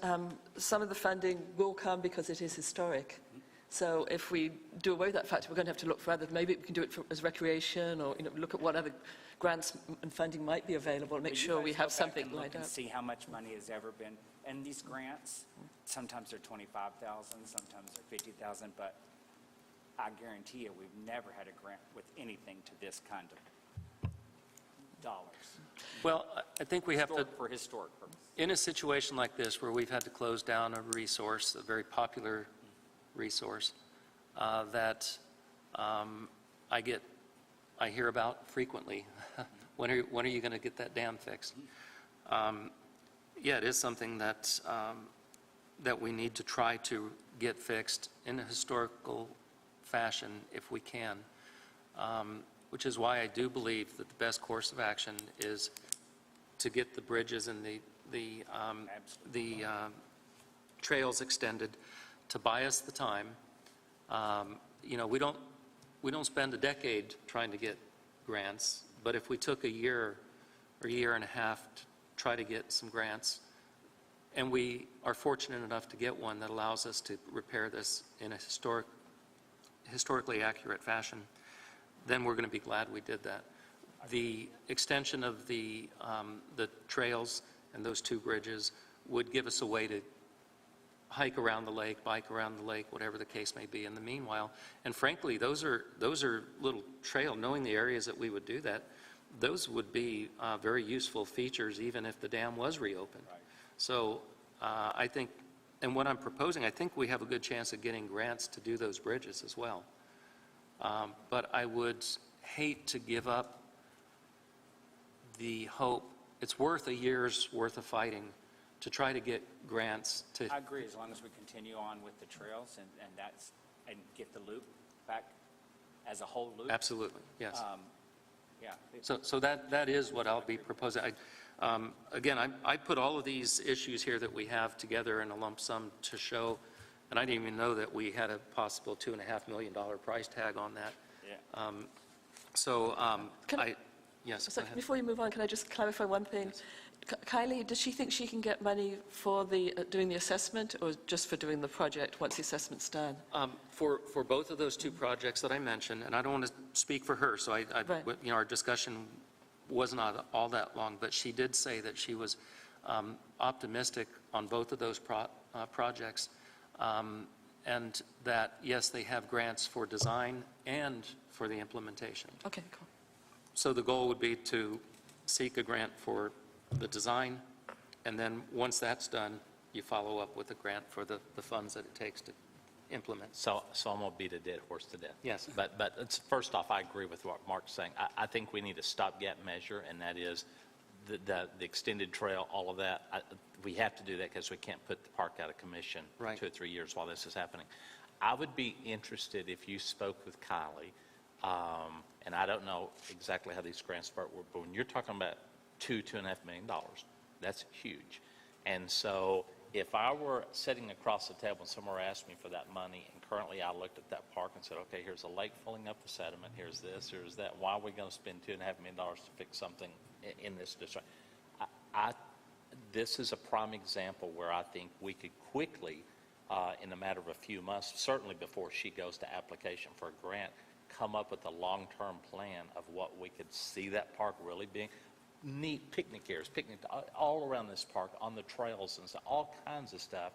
some of the funding will come because it is historic. So if we do away with that factor, we're going to have to look further. Maybe we can do it as recreation, or look at what other grants and funding might be available, and make Will you sure we guys have go back something and look lined and up. see how much money has ever been, and these grants, sometimes they're 25,000, sometimes they're 50,000, but I guarantee you, we've never had a grant with anything to this kind of dollars. Well, I think we have to, For historic purposes. in a situation like this where we've had to close down a resource, a very popular resource, that I hear about frequently. When are you going to get that dam fixed? Yeah, it is something that we need to try to get fixed in a historical fashion if we can, which is why I do believe that the best course of action is to get the bridges and the trails extended to buy us the time. We don't spend a decade trying to get grants, but if we took a year or year and a half to try to get some grants, and we are fortunate enough to get one that allows us to repair this in a historically accurate fashion, then we're going to be glad we did that. The extension of the trails and those two bridges would give us a way to hike around the lake, bike around the lake, whatever the case may be in the meanwhile. And frankly, those are little trail, knowing the areas that we would do that, those would be very useful features even if the dam was reopened. Right. So I think, and what I'm proposing, I think we have a good chance of getting grants to do those bridges as well. But I would hate to give up the hope. It's worth a year's worth of fighting to try to get grants to. I agree, as long as we continue on with the trails and get the loop back as a whole loop. Absolutely, yes. Yeah. So that is what I'll be proposing. Again, I put all of these issues here that we have together in a lump sum to show, and I didn't even know that we had a possible $2.5 million price tag on that. Yeah. Yes, So go ahead. before you move on, can I just clarify one thing? Kylie, does she think she can get money for doing the assessment, or just for doing the project once the assessment's done? For both of those two projects that I mentioned, and I don't want to speak for her, so Right. our discussion was not all that long, but she did say that she was optimistic on both of those projects, and that, yes, they have grants for design and for the implementation. Okay, cool. So the goal would be to seek a grant for the design, and then once that's done, you follow up with a grant for the funds that it takes to implement. So I'm going to beat a dead horse to death. Yes. But first off, I agree with what Mark's saying. I think we need a stopgap measure, and that is the extended trail, all of that. We have to do that because we can't put the park out of commission Right. 2 or 3 years while this is happening. I would be interested if you spoke with Kylie, and I don't know exactly how these grants work, but when you're talking about $2.5 million, that's huge. And so if I were sitting across the table and someone asked me for that money, and currently I looked at that park and said, okay, here's a lake filling up the sediment, here's this, here's that, why are we going to spend $2.5 million to fix something in this district? This is a prime example where I think we could quickly, in a matter of a few months, certainly before she goes to application for a grant, come up with a long-term plan of what we could see that park really being. Neat picnic areas, all around this park, on the trails and stuff, all kinds of stuff.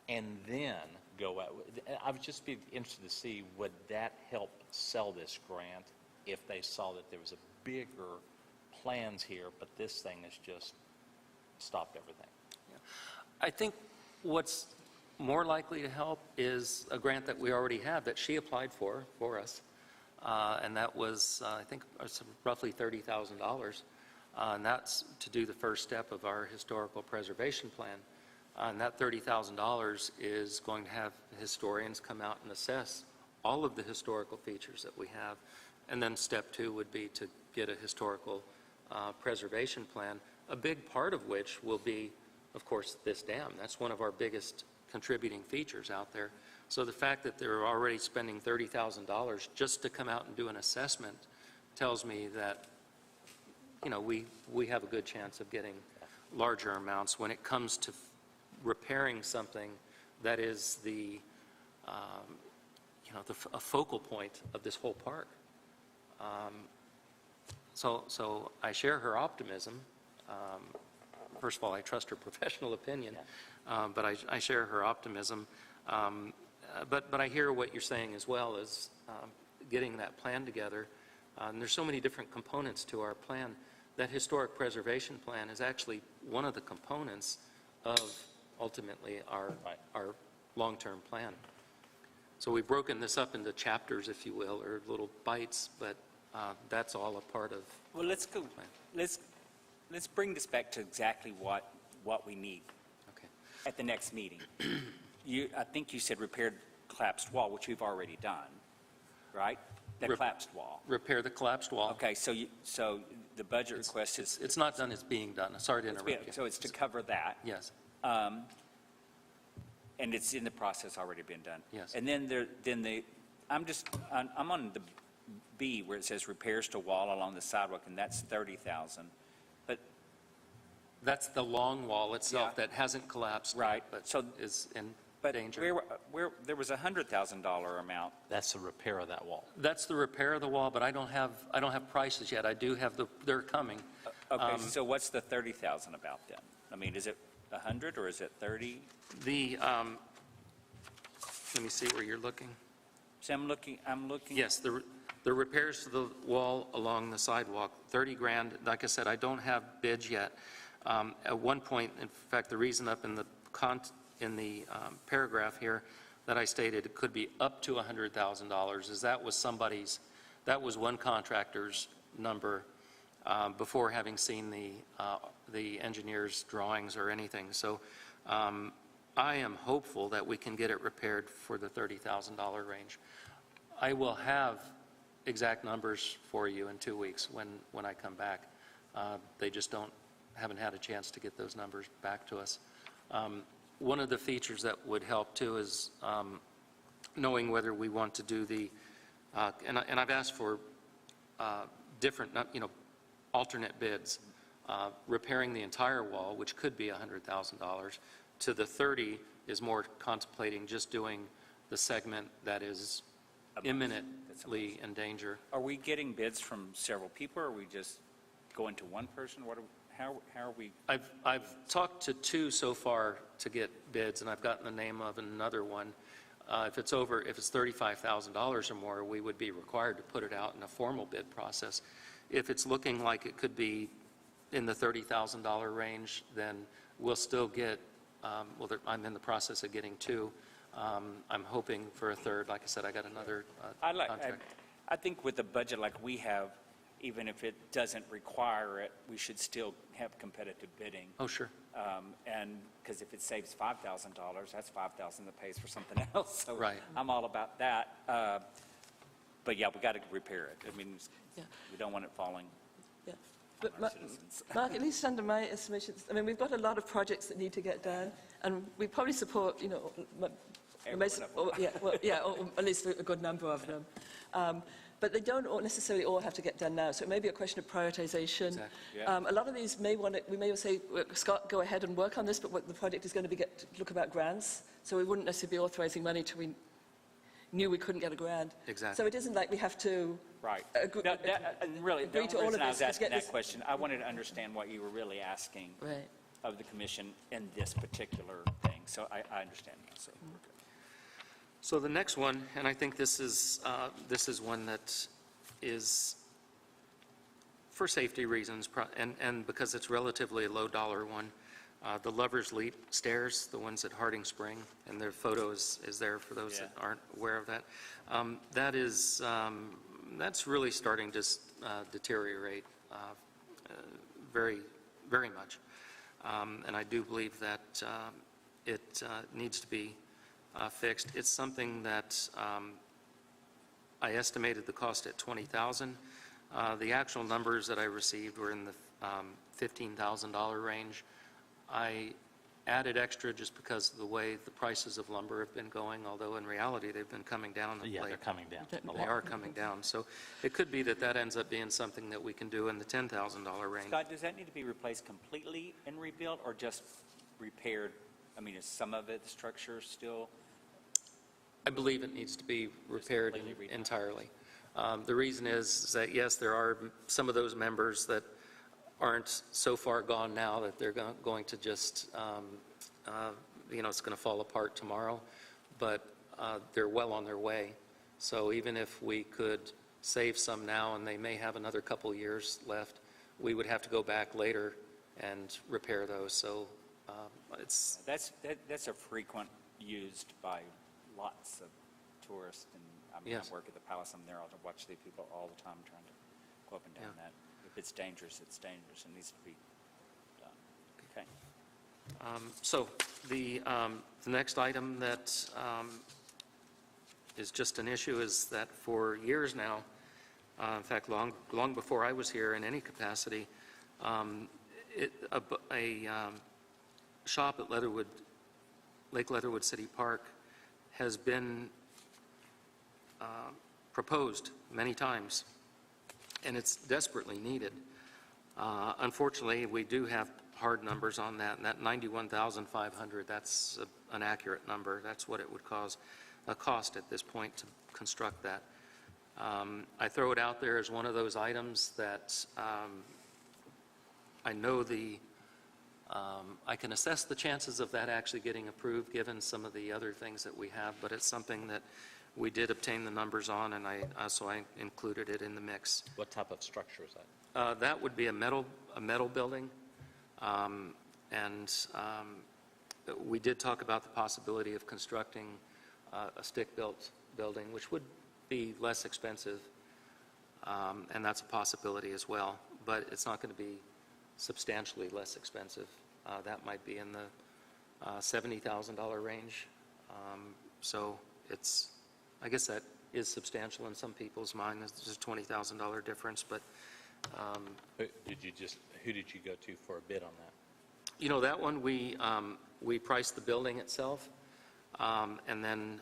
And then go out. I would just be interested to see, would that help sell this grant if they saw that there was a bigger plans here, but this thing has just stopped everything. I think what's more likely to help is a grant that we already have that she applied for us. And that was, I think, roughly $30,000. And that's to do the first step of our historical preservation plan. And that $30,000 is going to have historians come out and assess all of the historical features that we have. And then step 2 would be to get a historical preservation plan, a big part of which will be, of course, this dam. That's one of our biggest contributing features out there. So the fact that they're already spending $30,000 just to come out and do an assessment tells me that, you know, we have a good chance of getting larger amounts when it comes to repairing something that is the, a focal point of this whole park. So I share her optimism. First of all, I trust her professional opinion, but I share her optimism. But I hear what you're saying as well, as getting that plan together. And there's so many different components to our plan. That historic preservation plan is actually one of the components of ultimately our long-term plan. So we've broken this up into chapters, if you will, or little bites, but that's all a part of. Well, let's go, let's bring this back to exactly what we need Okay. at the next meeting. I think you said repaired collapsed wall, which we've already done, right? The collapsed wall. Repair the collapsed wall. Okay, so the budget request is. It's not done, it's being done. Sorry to interrupt you. So it's to cover that. Yes. And it's in the process already been done. Yes. And then I'm on the B where it says repairs to wall along the sidewalk, and that's 30,000. But That's the long wall itself Yeah. that hasn't collapsed. Right. But So- is in but danger. where there was a $100,000 amount. That's the repair of that wall. That's the repair of the wall, but I don't have prices yet. I do have they're coming. Okay, so what's the 30,000 about then? I mean, is it 100 or is it 30? Let me see where you're looking. See, I'm looking. Yes, the repairs to the wall along the sidewalk, 30 grand. Like I said, I don't have bids yet. At one point, in fact, the reason up in the paragraph here that I stated it could be up to $100,000 is that was one contractor's number before having seen the engineer's drawings or anything. So I am hopeful that we can get it repaired for the $30,000 range. I will have exact numbers for you in 2 weeks when I come back. They just haven't had a chance to get those numbers back to us. One of the features that would help too is knowing whether we want to do and I've asked for different, alternate bids, repairing the entire wall, which could be $100,000, to the 30 is more contemplating just doing the segment that is imminently in danger. Are we getting bids from several people, or are we just going to one person? How are we? I've talked to 2 so far to get bids, and I've gotten the name of another one. If it's $35,000 or more, we would be required to put it out in a formal bid process. If it's looking like it could be in the $30,000 range, then we'll still get, I'm in the process of getting two. I'm hoping for a third. Like I said, I got another contract. I think with a budget like we have, even if it doesn't require it, we should still have competitive bidding. Oh, sure. And because if it saves $5,000, that's $5,000 that pays for something else. So Right. I'm all about that. But yeah, we got to repair it. I mean, Yeah. we don't want it falling Yeah. on But our Ma- citizens. Mark, at least under my estimations, I mean, we've got a lot of projects that need to get done, and we probably support, you know, Every most, one of them. or at least a good number of them. But they don't necessarily all have to get done now, so it may be a question of prioritization. Exactly. Yeah. A lot of these we may say, Scott, go ahead and work on this, but what the project is going to be look about grants, so we wouldn't necessarily be authorizing money till we knew we couldn't get a grant. Exactly. So it isn't like we have to Right. agree, No, and really, the agree to only all of reason I this was to asking get that this. question, I wanted to understand what you were really asking Right. of the commission in this particular thing. So I understand now, so we're good. So the next one, and I think this is one that is, for safety reasons, and because it's relatively a low-dollar one, the Lover's Leap stairs, the ones at Harding Spring, and their photo is there for those that aren't aware of that. That's really starting to deteriorate very, very much. And I do believe that it needs to be fixed. It's something that I estimated the cost at $20,000. The actual numbers that I received were in the $15,000 range. I added extra just because of the way the prices of lumber have been going, although in reality they've been coming down of Yeah, late. they're coming down. a They lot. are coming down. So it could be that that ends up being something that we can do in the $10,000 range. Scott, does that need to be replaced completely and rebuilt or just repaired? I mean, is some of it, the structure still? I believe it needs to be repaired completely redone. entirely. The reason is that, yes, there are some of those members that aren't so far gone now that they're going to just, it's going to fall apart tomorrow, but they're well on their way. So even if we could save some now, and they may have another couple years left, we would have to go back later and repair those. So it's, That's a frequent used by lots of tourists, and I mean, Yes. I work at the Palace, I'm there, I'll watch the people all the time trying to go up and down Yeah. that. If it's dangerous, it's dangerous, and needs to be done. Okay. So the next item that is just an issue is that for years now, in fact, long before I was here in any capacity, a shop at Lake Leatherwood City Park has been proposed many times, and it's desperately needed. Unfortunately, we do have hard numbers on that, and that 91,500, that's an accurate number. That's what it would cost at this point to construct that. I throw it out there as one of those items that I know I can assess the chances of that actually getting approved, given some of the other things that we have, but it's something that we did obtain the numbers on, and so I included it in the mix. What type of structure is that? That would be a metal building, and we did talk about the possibility of constructing a stick-built building, which would be less expensive, and that's a possibility as well, but it's not going to be substantially less expensive. That might be in the $70,000 range, so I guess that is substantial in some people's mind. There's a $20,000 difference, but Who did you go to for a bid on that? that one, we priced the building itself, and then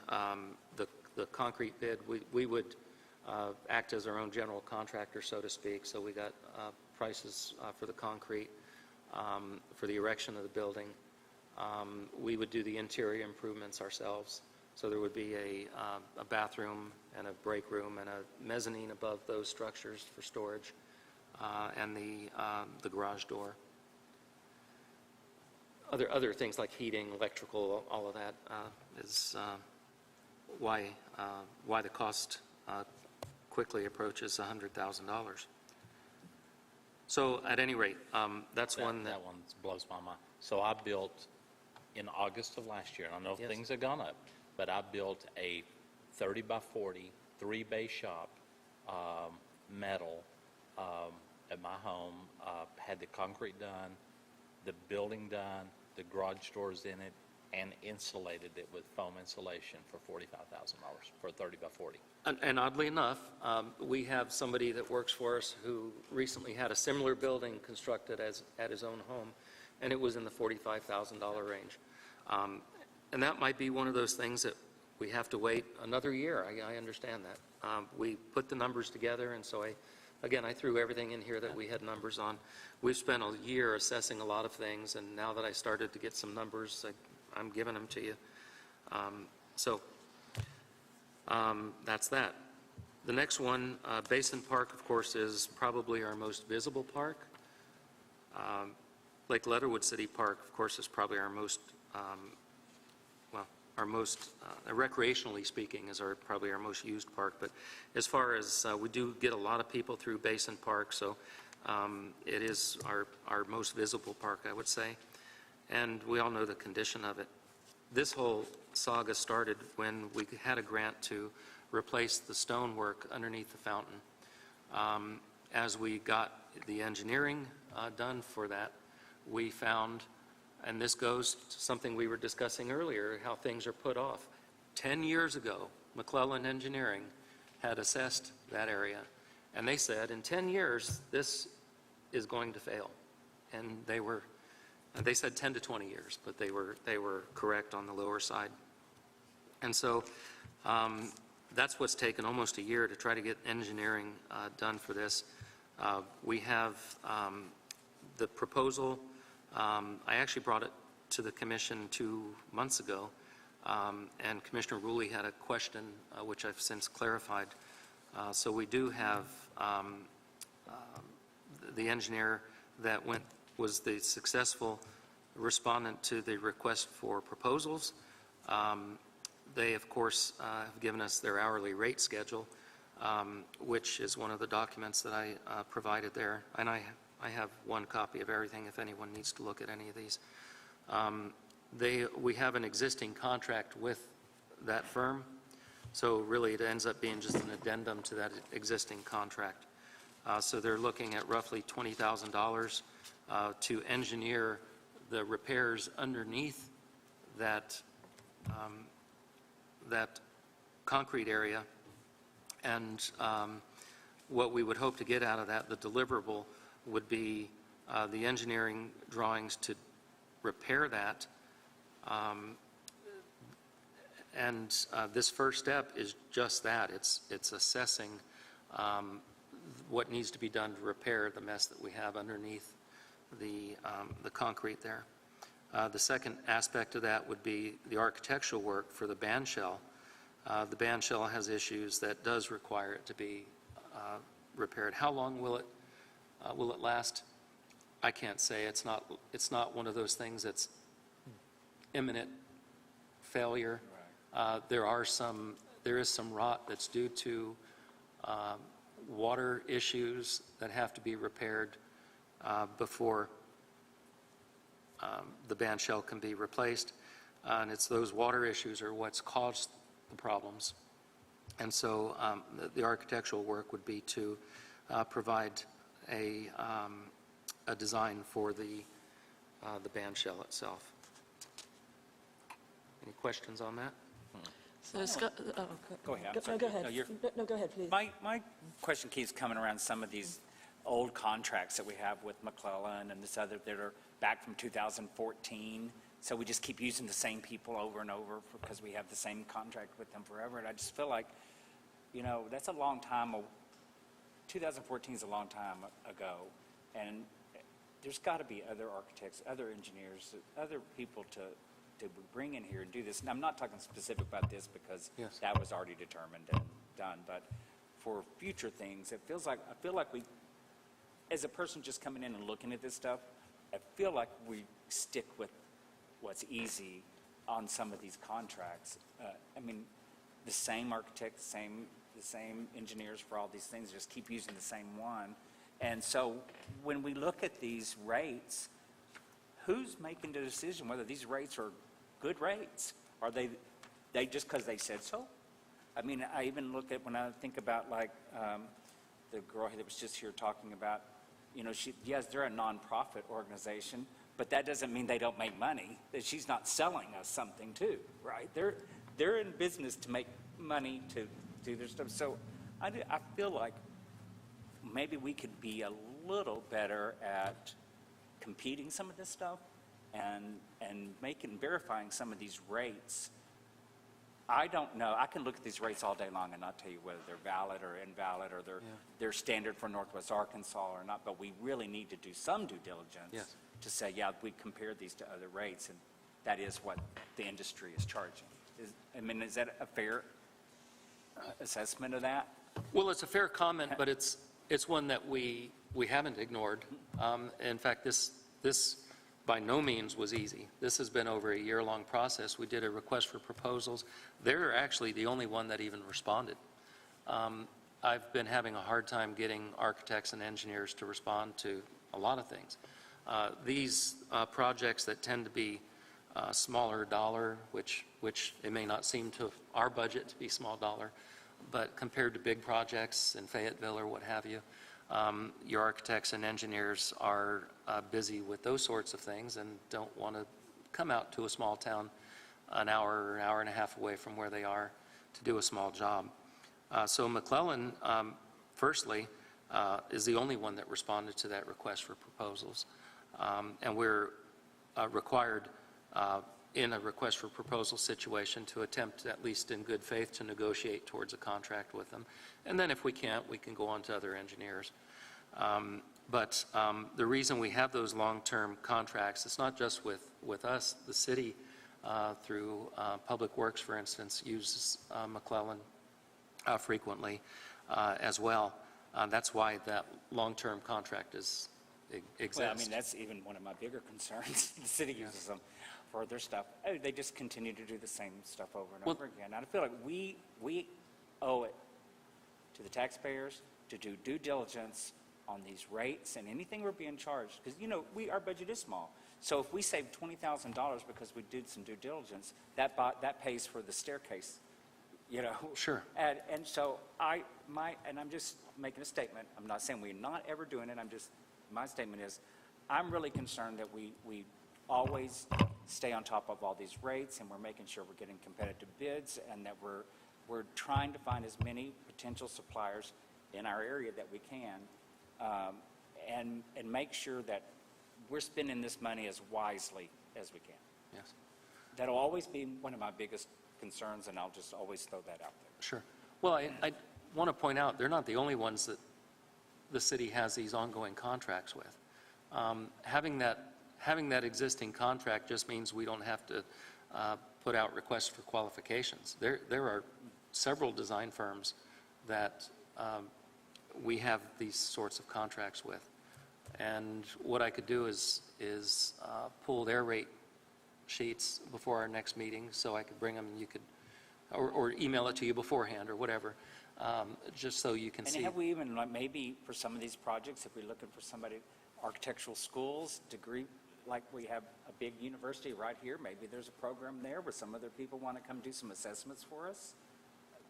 the concrete bid, we would act as our own general contractor, so to speak. So we got prices for the concrete, for the erection of the building. We would do the interior improvements ourselves. So there would be a bathroom and a break room and a mezzanine above those structures for storage, and the garage door. Other things like heating, electrical, all of that why the cost quickly approaches $100,000. So at any rate, that's one that, That one blows my mind. So I built, in August of last year, and I know Yes. things have gone up, but I built a 30 by 40, 3-bay shop, metal, at my home, had the concrete done, the building done, the garage doors in it, and insulated it with foam insulation for $45,000 for a 30 by 40. and oddly enough, we have somebody that works for us who recently had a similar building constructed at his own home, and it was in the $45,000 range. And that might be one of those things that we have to wait another year. I understand that. We put the numbers together, and so I threw everything in here that we had numbers on. We've spent a year assessing a lot of things, and now that I started to get some numbers, I'm giving them to you. That's that. The next one, Basin Park, of course, is probably our most visible park. Lake Leatherwood City Park, of course, is probably our most, recreationally speaking, is probably our most used park. But as far as, we do get a lot of people through Basin Park, so it is our most visible park, I would say. And we all know the condition of it. This whole saga started when we had a grant to replace the stonework underneath the fountain. As we got the engineering done for that, we found, and this goes to something we were discussing earlier, how things are put off. 10 years ago, McClellan Engineering had assessed that area, and they said, in 10 years, this is going to fail. And they said 10 to 20 years, but they were correct on the lower side. And so that's what's taken almost a year to try to get engineering done for this. We have the proposal. I actually brought it to the commission 2 months ago, and Commissioner Rulli had a question, which I've since clarified. So we do have the engineer that was the successful respondent to the request for proposals. They, of course, have given us their hourly rate schedule, which is one of the documents that I provided there. And I have one copy of everything if anyone needs to look at any of these. We have an existing contract with that firm, so really it ends up being just an addendum to that existing contract. So they're looking at roughly $20,000 to engineer the repairs underneath that concrete area. And what we would hope to get out of that, the deliverable, would be the engineering drawings to repair that. This first step is just that. It's assessing what needs to be done to repair the mess that we have underneath the concrete there. The second aspect of that would be the architectural work for the band shell. The band shell has issues that does require it to be repaired. How long will it last? I can't say. It's not one of those things that's imminent failure. There is some rot that's due to water issues that have to be repaired before the band shell can be replaced. And it's those water issues are what's caused the problems. And so the architectural work would be to provide a design for the band shell itself. Any questions on that? So Scott, Go ahead, I'm No, sorry. go ahead. No, you're- No, go ahead, please. My question keeps coming around some of these old contracts that we have with McClellan and this other that are back from 2014. So we just keep using the same people over and over because we have the same contract with them forever. And I just feel like, that's a long time. 2014 is a long time ago. And there's got to be other architects, other engineers, other people to bring in here and do this. And I'm not talking specific about this because Yes. that was already determined and done. But for future things, I feel like we, as a person just coming in and looking at this stuff, I feel like we stick with what's easy on some of these contracts. the same architect, the same engineers for all these things, just keep using the same one. And so when we look at these rates, who's making the decision whether these rates are good rates? Are they just because they said so? I mean, I even look at, when I think about like the girl that was just here talking about, you know, yes, they're a nonprofit organization, but that doesn't mean they don't make money, that she's not selling us something too, right? They're in business to make money to do their stuff. So I feel like maybe we could be a little better at competing some of this stuff and verifying some of these rates. I don't know. I can look at these rates all day long and not tell you whether they're valid or invalid or they're standard for Northwest Arkansas or not, but we really need to do some due diligence to say, yeah, we compared these to other rates, and that is what the industry is charging. Is that a fair assessment of that? Well, it's a fair comment, but it's one that we haven't ignored. In fact, this by no means was easy. This has been over a year-long process. We did a request for proposals. They're actually the only one that even responded. I've been having a hard time getting architects and engineers to respond to a lot of things. These projects that tend to be smaller dollar, which it may not seem to our budget to be small dollar, but compared to big projects in Fayetteville or what have you, your architects and engineers are busy with those sorts of things and don't want to come out to a small town an hour and a half away from where they are to do a small job. So McClellan, firstly, is the only one that responded to that request for proposals. And we're required in a request for proposal situation to attempt, at least in good faith, to negotiate towards a contract with them. And then if we can't, we can go on to other engineers. But the reason we have those long-term contracts, it's not just with us. The city, through Public Works, for instance, uses McClellan frequently as well. That's why that long-term contract exists. Well, I mean, that's even one of my bigger concerns. The city uses them for their stuff. Oh, they just continue to do the same stuff over and over again. And I feel like we owe it to the taxpayers to do due diligence on these rates and anything we're being charged. Because, you know, our budget is small. So if we save $20,000 because we did some due diligence, that pays for the staircase, you know. Sure. And so and I'm just making a statement. I'm not saying we're not ever doing it. My statement is, I'm really concerned that we always stay on top of all these rates, and we're making sure we're getting competitive bids, and that we're trying to find as many potential suppliers in our area that we can, and make sure that we're spending this money as wisely as we can. Yes. That'll always be one of my biggest concerns, and I'll just always throw that out there. Sure. Well, I want to point out, they're not the only ones that the city has these ongoing contracts with. Having that existing contract just means we don't have to put out requests for qualifications. There are several design firms that we have these sorts of contracts with. And what I could do is pull their rate sheets before our next meeting, so I could bring them and you could, or email it to you beforehand or whatever, just so you can see. And have we even, like, maybe for some of these projects, if we're looking for somebody, architectural schools, degree, like we have a big university right here, maybe there's a program there where some other people want to come do some assessments for us.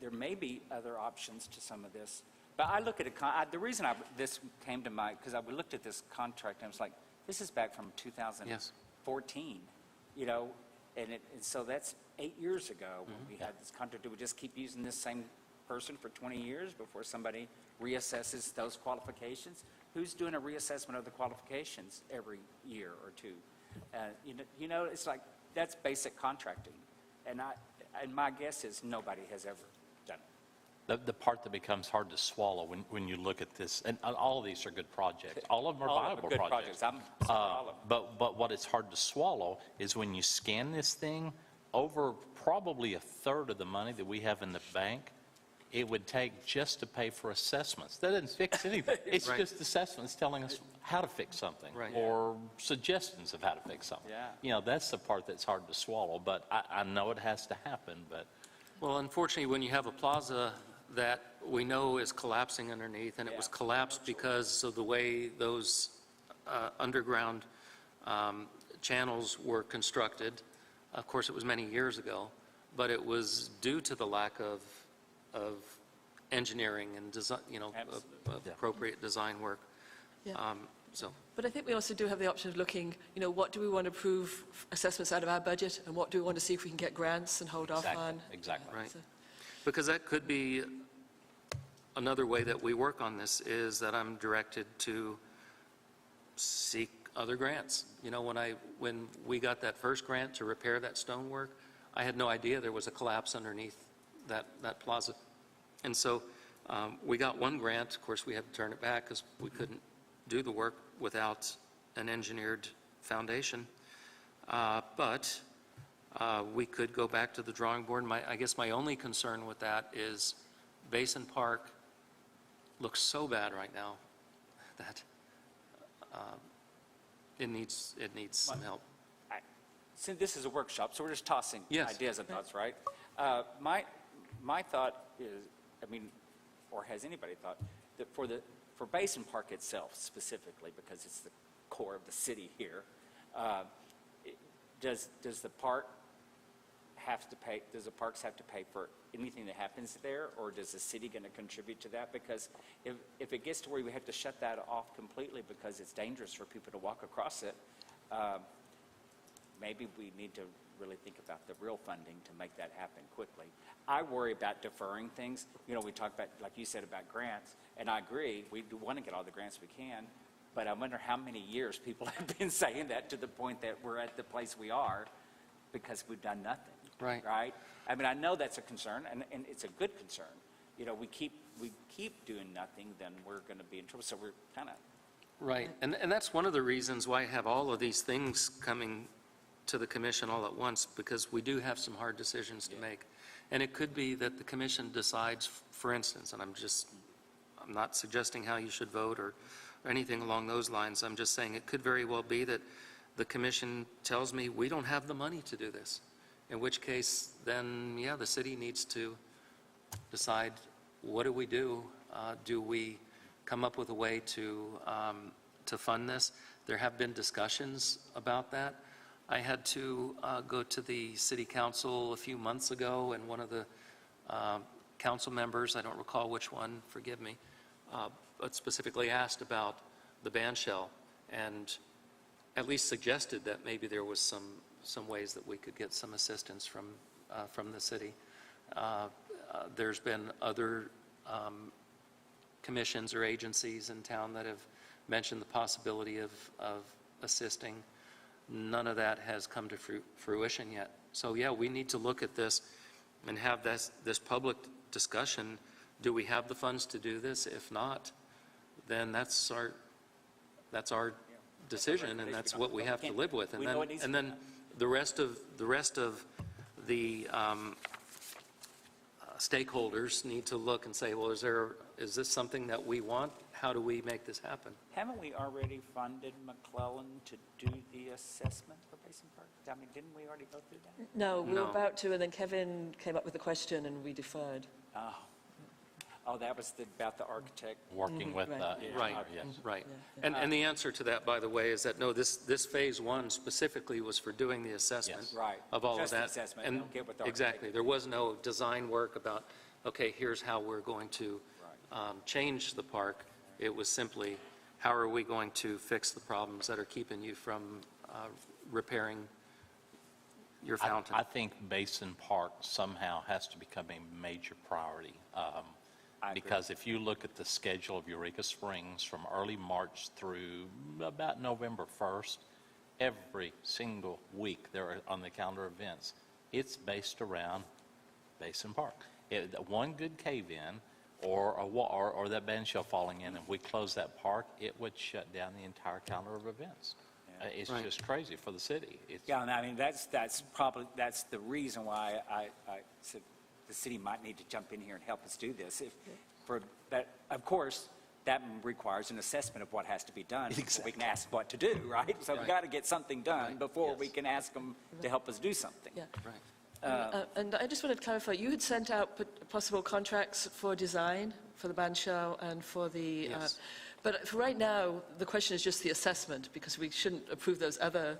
There may be other options to some of this. But I look at it, the reason this came to mind, because I looked at this contract and I was like, this is back from 2014, you know, and so that's 8 years ago when we had this contract. Do we just keep using this same person for 20 years before somebody reassesses those qualifications? Who's doing a reassessment of the qualifications every year or two? You know, it's like, that's basic contracting. And my guess is nobody has ever done it. The part that becomes hard to swallow when you look at this, and all of these are good projects. All of them are All of them viable are good projects. projects. I'm sorry, all of them. But what is hard to swallow is when you scan this thing, over probably a third of the money that we have in the bank, it would take just to pay for assessments. That doesn't fix anything. It's Right. just assessments telling us how to fix something, Right. or suggestions of how to fix something. Yeah. You know, that's the part that's hard to swallow, but I know it has to happen, but Well, unfortunately, when you have a plaza that we know is collapsing underneath, and it was Yeah. collapsed because of the way those underground channels were constructed, of course, it was many years ago, but it was due to the lack of engineering and design, Absolutely. appropriate design work. Yeah. So, But I think we also do have the option of looking, what do we want to approve assessments out of our budget, and what do we want to see if we can get grants and hold off on? Exactly. right. So- Because that could be another way that we work on this, is that I'm directed to seek other grants. When we got that first grant to repair that stonework, I had no idea there was a collapse underneath that plaza. And so we got one grant. Of course, we had to turn it back because we couldn't do the work without an engineered foundation. But we could go back to the drawing board. I guess my only concern with that is Basin Park looks so bad right now that it needs some help. Since this is a workshop, so we're just tossing Yes. ideas and thoughts, right? My thought is, or has anybody thought, that for Basin Park itself specifically, because it's the core of the city here, does the park have to pay, does the parks have to pay for anything that happens there, or does the city going to contribute to that? Because if it gets to where we have to shut that off completely because it's dangerous for people to walk across it, maybe we need to really think about the real funding to make that happen quickly. I worry about deferring things. We talk about, like you said, about grants, and I agree, we do want to get all the grants we can, but I wonder how many years people have been saying that to the point that we're at the place we are because we've done nothing. Right. Right? I know that's a concern, and it's a good concern. We keep doing nothing, then we're going to be in trouble. So we're kind of... Right, and that's one of the reasons why I have all of these things coming to the commission all at once, because we do have some hard decisions to make. And it could be that the commission decides, for instance, and I'm not suggesting how you should vote or anything along those lines. I'm just saying it could very well be that the commission tells me we don't have the money to do this, in which case then, yeah, the city needs to decide, what do we do? Do we come up with a way to fund this? There have been discussions about that. I had to go to the city council a few months ago, and one of the council members, I don't recall which one, forgive me, but specifically asked about the band shell, and at least suggested that maybe there was some ways that we could get some assistance from the city. There's been other commissions or agencies in town that have mentioned the possibility of assisting. None of that has come to fruition yet. So yeah, we need to look at this and have this public discussion. Do we have the funds to do this? If not, then that's our decision, and that's what we have to live with. And then the rest of the stakeholders need to look and say, well, is this something that we want? How do we make this happen? Haven't we already funded McClellan to do the assessment for Basin Park? Didn't we already go through that? No, we were No. about to, and then Kevin came up with a question, and we deferred. Oh, that was about the architect. Working with, Right. Right, yes. right. Yeah, And the answer to that, by the way, is that, no, this phase one specifically was for doing the assessment Yes. Right. of all of Just the that. assessment, And don't get what the exactly, architect there was no design work about, okay, here's how we're going to change the park. It was simply, how are we going to fix the problems that are keeping you from repairing your fountain? I think Basin Park somehow has to become a major priority. I agree. Because if you look at the schedule of Eureka Springs from early March through about November 1st, every single week they're on the calendar events. It's based around Basin Park. One good cave-in or that band shell falling in, and we close that park, it would shut down the entire calendar of events. It's Right. just crazy for the city. Yeah, and that's the reason why I said the city might need to jump in here and help us do this. Of course, that requires an assessment of what has to be done before we can ask what to do, right? So we've got to get something done before we can ask them to help us do something. Yeah. Right. And I just wanted to clarify, you had sent out possible contracts for design for the band shell and for the... Yes. But for right now, the question is just the assessment, because we shouldn't approve those other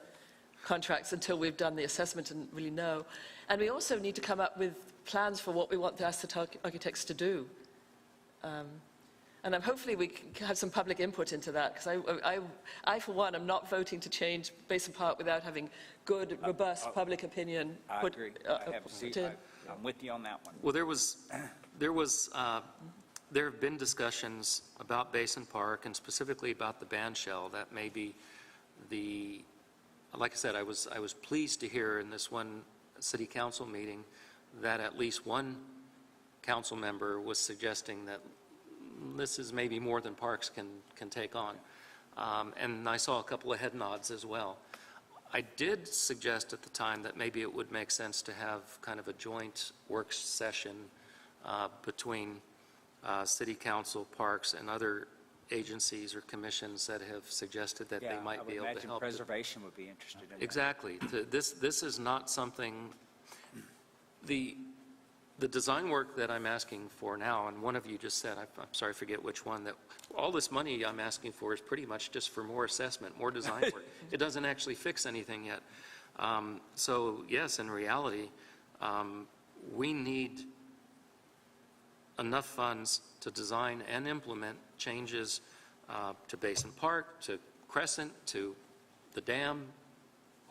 contracts until we've done the assessment and really know. And we also need to come up with plans for what we want the asset architects to do. And hopefully we can have some public input into that, because I, for one, am not voting to change Basin Park without having good, robust public opinion. I agree. I have put in. I'm with you on that one. Well, there have been discussions about Basin Park and specifically about the band shell. That may be like I said, I was pleased to hear in this one city council meeting that at least one council member was suggesting that this is maybe more than parks can take on. And I saw a couple of head nods as well. I did suggest at the time that maybe it would make sense to have kind of a joint work session between city council, parks, and other agencies or commissions that have suggested that they might be able to I would imagine help. preservation would be interested in that. Exactly. This is not something, the design work that I'm asking for now, and one of you just said, I'm sorry, I forget which one, that all this money I'm asking for is pretty much just for more assessment, more design work. It doesn't actually fix anything yet. So yes, in reality, we need enough funds to design and implement changes to Basin Park, to Crescent, to the dam,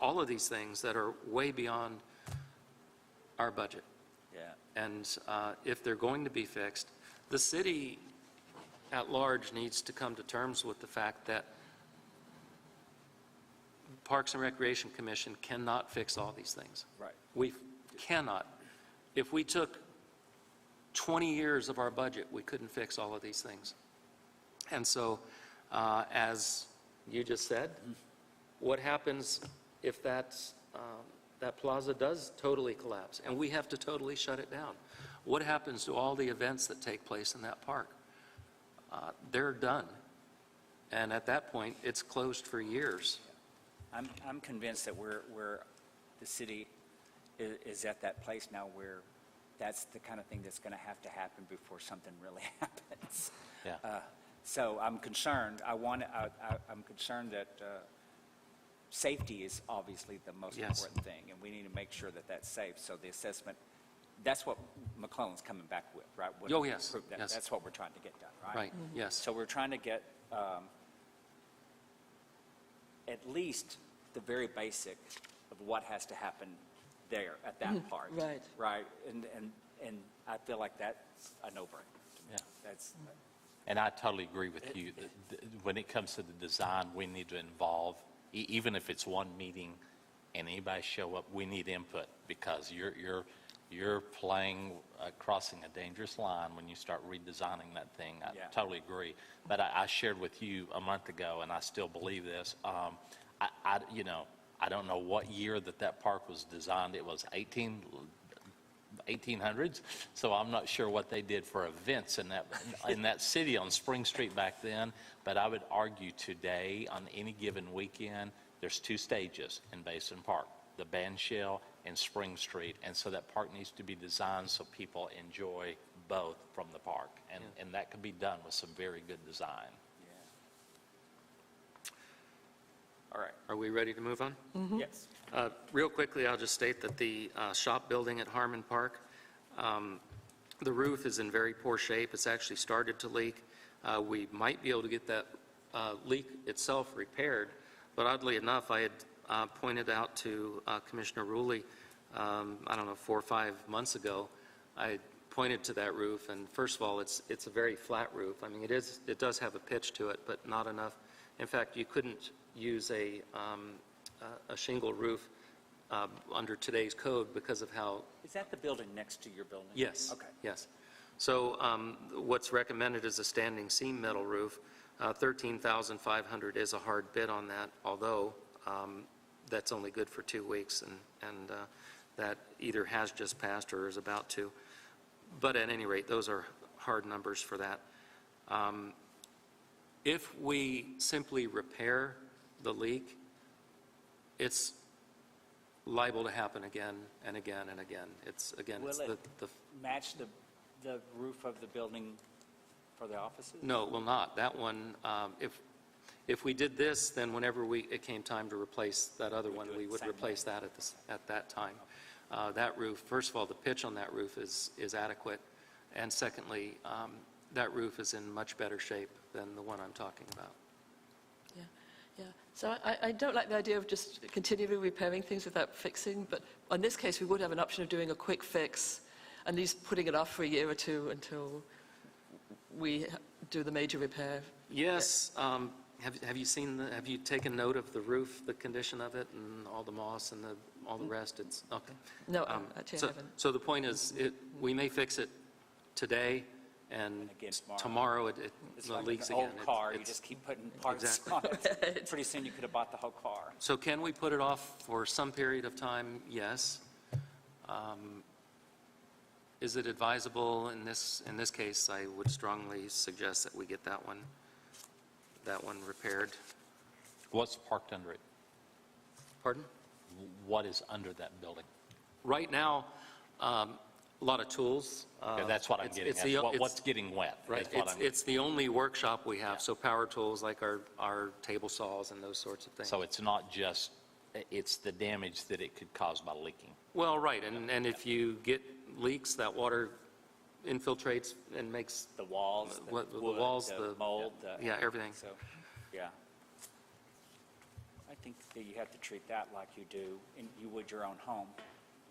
all of these things that are way beyond our budget. Yeah. And if they're going to be fixed, the city at large needs to come to terms with the fact that Parks and Recreation Commission cannot fix all these things. Right. We cannot. If we took 20 years of our budget, we couldn't fix all of these things. And so, as you just said, what happens if that plaza does totally collapse and we have to totally shut it down? What happens to all the events that take place in that park? They're done. And at that point, it's closed for years. I'm convinced that the city is at that place now where that's the kind of thing that's going to happen before something really happens. Yeah. So I'm concerned. I'm concerned that safety is obviously the most Yes. important thing, and we need to make sure that that's safe. So the assessment, that's what McClellan's coming back with, right? When Oh, we yes, approve that. yes. That's what we're trying to get done, right? Right, yes. So we're trying to get at least the very basic of what has to happen there at that part. right. Right, and I feel like that's a no-brainer. Yeah. That's, And I totally agree with you. When it comes to the design, we need to involve, even if it's one meeting and anybody show up, we need input, because you're playing, crossing a dangerous line when you start redesigning that thing. I Yeah. totally agree. But I shared with you a month ago, and I still believe this. I don't know what year that park was designed. It was 1800s, so I'm not sure what they did for events in that city on Spring Street back then. But I would argue today, on any given weekend, there's two stages in Basin Park: the band shell and Spring Street, and so that park needs to be designed so people enjoy both from the park, and that could be done with some very good design. All right, are we ready to move on? yes. Real quickly, I'll just state that the shop building at Harmon Park, the roof is in very poor shape. It's actually started to leak. We might be able to get that leak itself repaired, but oddly enough, I had pointed out to Commissioner Rulli, I don't know, 4 or 5 months ago, I pointed to that roof, and first of all, it's a very flat roof. I mean, it does have a pitch to it, but not enough. In fact, you couldn't use a shingle roof under today's code because of how. Is that the building next to your building? Yes. Okay. Yes. So what's recommended is a standing seam metal roof. $13,500 is a hard bid on that, although that's only good for 2 weeks, and that either has just passed or is about to. But at any rate, those are hard numbers for that. If we simply repair the leak, it's liable to happen again and again and again. It's, again, it's Will it the match the roof of the building for the offices? no, it will not. That one, if we did this, then whenever it came time to replace that other one, do it we the would same replace that at that time. That roof, first of all, the pitch on that roof is adequate, and secondly, that roof is in much better shape than the one I'm talking about. Yeah, yeah. So I don't like the idea of just continually repairing things without fixing, but in this case, we would have an option of doing a quick fix, at least putting it off for a year or two until we do the major repair. Yes, have you seen, have you taken note of the roof, the condition of it, and all the moss and all the rest? It's, okay. No, actually I haven't. So the point is, we may fix it today, and again tomorrow it It's like leaks an again. old car, you It's- just keep putting parts Exactly. on it. Pretty soon you could have bought the whole car. So can we put it off for some period of time? Yes. Is it advisable in this case? I would strongly suggest that we get that one repaired. What's parked under it? Pardon? What is under that building? Right now, a lot of tools. Yeah, that's what I'm It's- getting it's at. the- What's getting wet? Right, is what I'm- it's the only workshop we have, so power tools like our table saws and those sorts of things. So it's not just, it's the damage that it could cause by leaking. Well, right, and if you get leaks, that water infiltrates and makes, The walls, the What- the wood, walls, the the- mold. yeah, everything. So, yeah. I think that you have to treat that like you would your own home.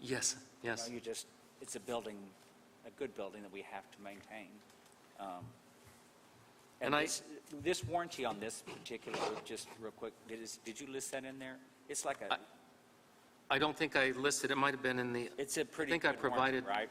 yes, yes. You know, it's a building, a good building that we have to maintain. And I- This warranty on this particular roof, just real quick, did you list that in there? It's like I don't think I listed, it might have been in the, it's a pretty think I good warranty, provided- right?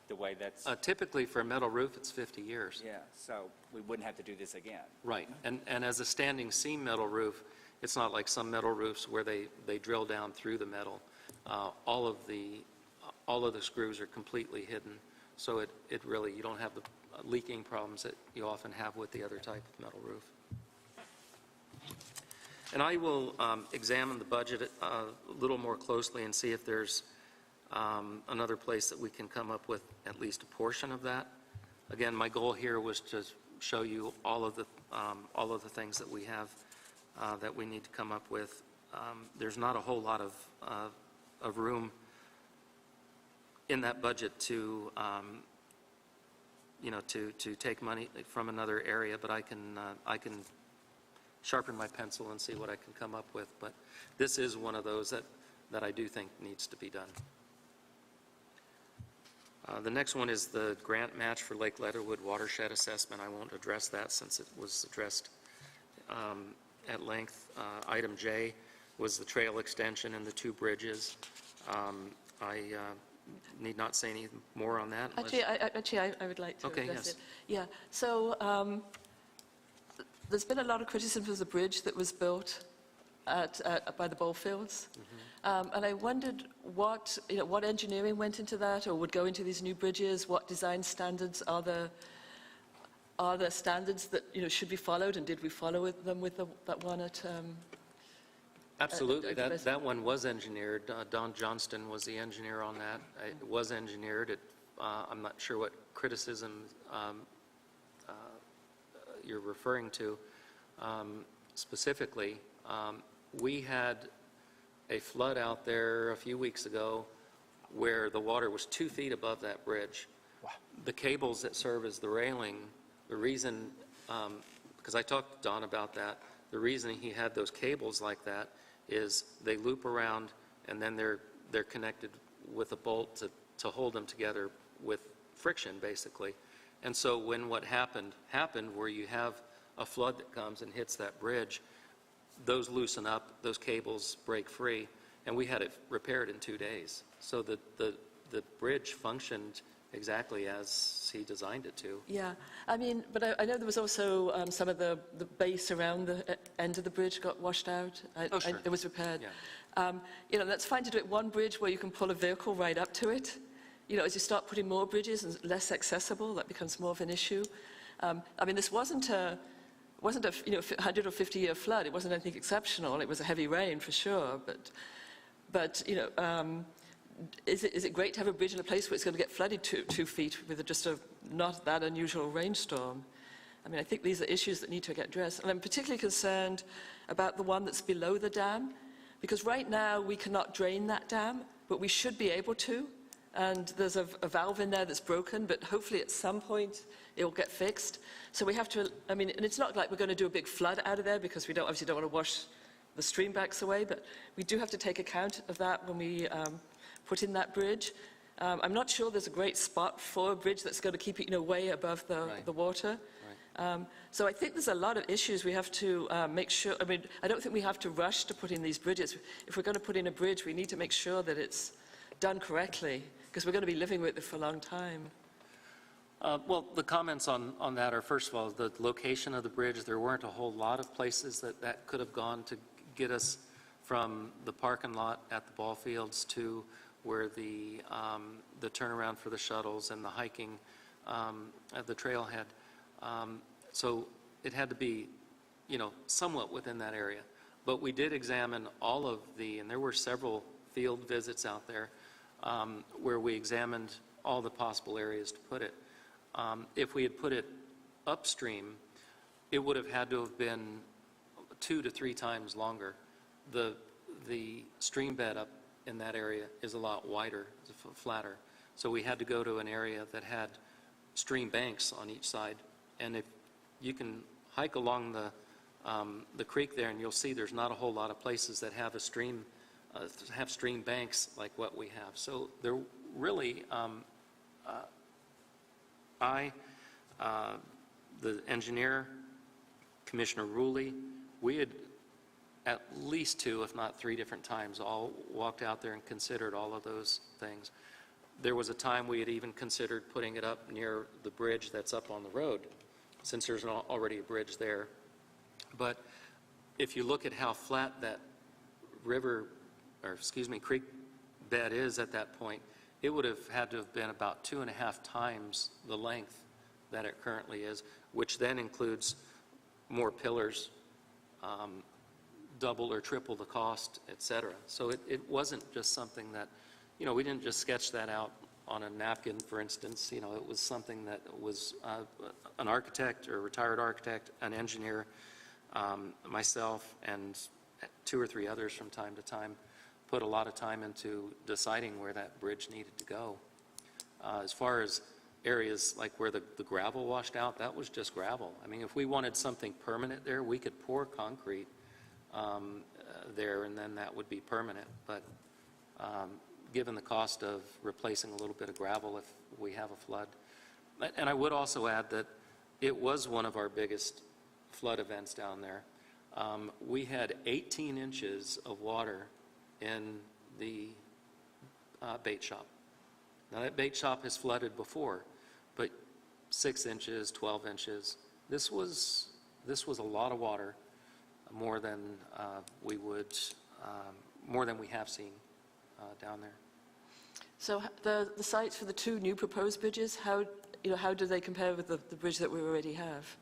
The way that's, typically for a metal roof, it's 50 years. yeah, so we wouldn't have to do this again. Right, and as a standing seam metal roof, it's not like some metal roofs where they drill down through the metal. All of the screws are completely hidden, so it really, you don't have the leaking problems that you often have with the other type of metal roof. And I will examine the budget a little more closely and see if there's another place that we can come up with at least a portion of that. Again, my goal here was to show you all of the things that we have that we need to come up with. There's not a whole lot of room in that budget to take money from another area, but I can sharpen my pencil and see what I can come up with. But this is one of those that I do think needs to be done. The next one is the grant match for Lake Leatherwood watershed assessment. I won't address that since it was addressed at length. Item J was the trail extension and the 2 bridges. I need not say any more on that. unless- Actually, I would like to Okay, address yes. it. Yeah, so there's been a lot of criticism of the bridge that was built by the ball fields. And I wondered what engineering went into that or would go into these new bridges, what design standards are there standards that should be followed, and did we follow them with that one at Absolutely. Best- That one was engineered. Don Johnston was the engineer on that. It was engineered. I'm not sure what criticism you're referring to specifically. We had a flood out there a few weeks ago where the water was 2 feet above that bridge. The cables that serve as the railing, the reason, because I talked to Don about that, the reason he had those cables like that is they loop around and then they're connected with a bolt to hold them together with friction, basically. And so when what happened where you have a flood that comes and hits that bridge, those loosen up, those cables break free, and we had it repaired in 2 days. So the bridge functioned exactly as he designed it to. Yeah, I mean, but I know there was also some of the base around the end of the bridge got washed out. Oh, sure. It was repaired. Yeah. That's fine to do it one bridge where you can pull a vehicle right up to it. As you start putting more bridges and less accessible, that becomes more of an issue. I mean, this wasn't a 100 or 50-year flood. It wasn't anything exceptional. It was a heavy rain for sure, But, is it great to have a bridge in a place where it's going to get flooded 2 feet with just a not that unusual rainstorm? I mean, I think these are issues that need to get addressed. And I'm particularly concerned about the one that's below the dam, because right now we cannot drain that dam, but we should be able to. And there's a valve in there that's broken, but hopefully at some point it will get fixed. So we have to, I mean, and it's not like we're going to do a big flood out of there, because we obviously don't want to wash the stream banks away, but we do have to take account of that when we put in that bridge. I'm not sure there's a great spot for a bridge that's going to keep it, way above the water. So I think there's a lot of issues we have to make sure. I mean, I don't think we have to rush to put in these bridges. If we're going to put in a bridge, we need to make sure that it's done correctly, because we're going to be living with it for a long time. Well, the comments on that are, first of all, the location of the bridge. There weren't a whole lot of places that could have gone to get us from the parking lot at the ball fields to where the turnaround for the shuttles and the hiking at the trailhead. So it had to be, somewhat within that area. But we did examine all of and there were several field visits out there where we examined all the possible areas to put it. If we had put it upstream, it would have had to have been 2 to 3 times longer. The stream bed up in that area is a lot wider, it's flatter. So we had to go to an area that had stream banks on each side. And if you can hike along the creek there, and you'll see there's not a whole lot of places that have stream banks like what we have. So there really, the engineer, Commissioner Ruley, we had at least 2, if not 3 different times, all walked out there and considered all of those things. There was a time we had even considered putting it up near the bridge that's up on the road, since there's already a bridge there. But if you look at how flat that creek bed is at that point, it would have had to have been about 2.5 times the length that it currently is, which then includes more pillars, double or triple the cost, et cetera. So it wasn't just something that, we didn't just sketch that out on a napkin, for instance. It was something that was an architect or a retired architect, an engineer, myself, and 2 or 3 others from time to time put a lot of time into deciding where that bridge needed to go. As far as areas like where the gravel washed out, that was just gravel. I mean, if we wanted something permanent there, we could pour concrete there, and then that would be permanent. But given the cost of replacing a little bit of gravel if we have a flood. And I would also add that it was one of our biggest flood events down there. We had 18 inches of water in the bait shop. Now, that bait shop has flooded before, but 6 inches, 12 inches. This was a lot of water, more than we have seen down there. So the sites for the 2 new proposed bridges, how do they compare with the bridge that we already have?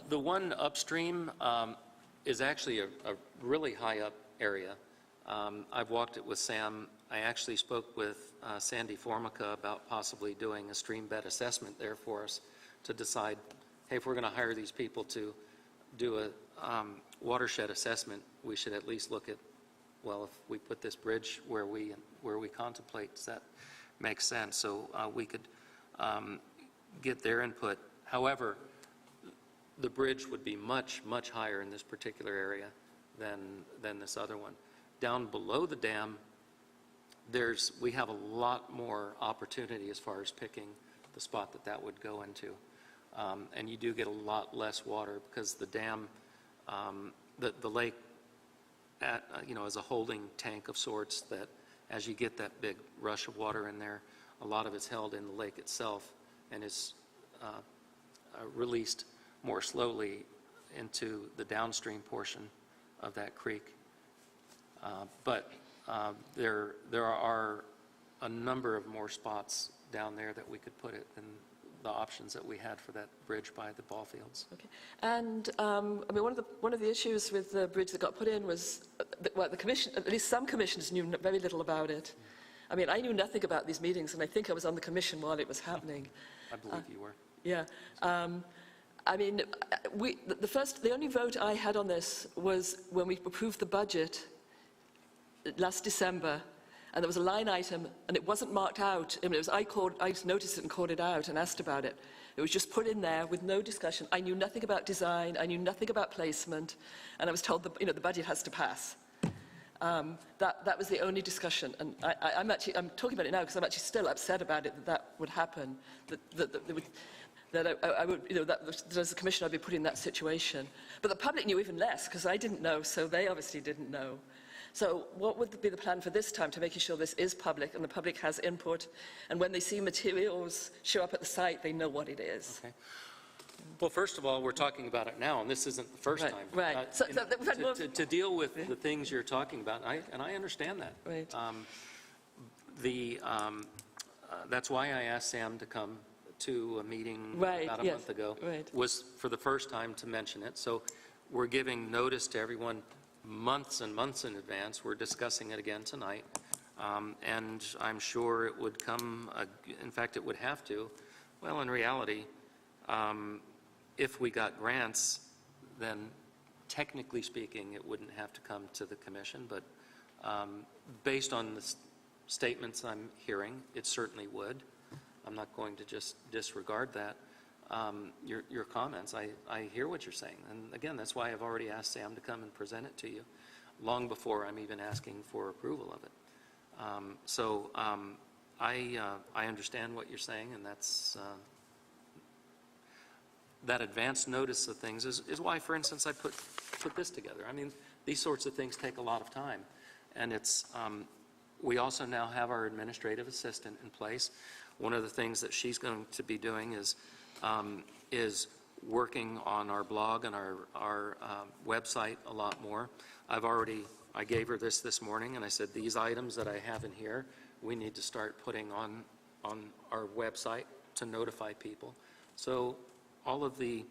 The one upstream is actually a really high up area. I've walked it with Sam. I actually spoke with Sandy Formica about possibly doing a stream bed assessment there for us to decide, hey, if we're going to hire these people to do a watershed assessment, we should at least look at, well, if we put this bridge where we contemplate, does that make sense? So we could get their input. However, the bridge would be much, much higher in this particular area than this other one. Down below the dam, we have a lot more opportunity as far as picking the spot that would go into. And you do get a lot less water because the dam, the lake is a holding tank of sorts that as you get that big rush of water in there, a lot of it's held in the lake itself and is released more slowly into the downstream portion of that creek. But there are a number of more spots down there that we could put it options that we had for that bridge by the ball fields. Okay. And, I mean, one of the issues with the bridge that got put in was, well, the commission, at least some commissioners knew very little about it. I mean, I knew nothing about these meetings, and I think I was on the commission while it was happening. I believe you were. Yeah. I mean, the only vote I had on this was when we approved the budget last December, and there was a line item, and it wasn't marked out. I mean, I noticed it and called it out and asked about it. It was just put in there with no discussion. I knew nothing about design. I knew nothing about placement, and I was told the budget has to pass. That was the only discussion, and I'm talking about it now because I'm actually still upset about it that would happen. That I would, that as a commissioner I'd be put in that situation. But the public knew even less because I didn't know, so they obviously didn't know. So what would be the plan for this time to making sure this is public and the public has input, and when they see materials show up at the site, they know what it is? Okay. Well, first of all, we're talking about it now, and this isn't the first time. Right. To deal with the things you're talking about, and I understand that. Right. That's why I asked Sam to come to a meeting Right, about a yes, month ago, right. was for the first time to mention it. So we're giving notice to everyone months and months in advance. We're discussing it again tonight, and I'm sure it would come, in fact, it would have to. Well, in reality, if we got grants, then technically speaking, it wouldn't have to come to the commission, but based on the statements I'm hearing, it certainly would. I'm not going to just disregard that. Your comments, I hear what you're saying. And again, that's why I've already asked Sam to come and present it to you, long before I'm even asking for approval of it. I understand what you're saying, and that's, that advance notice of things is why, for instance, I put this together. I mean, these sorts of things take a lot of time. And it's, we also now have our administrative assistant in place. One of the things that she's going to be doing is working on our blog and our website a lot more. I gave her this morning, and I said, these items that I have in here, we need to start putting on our website to notify people. So all of the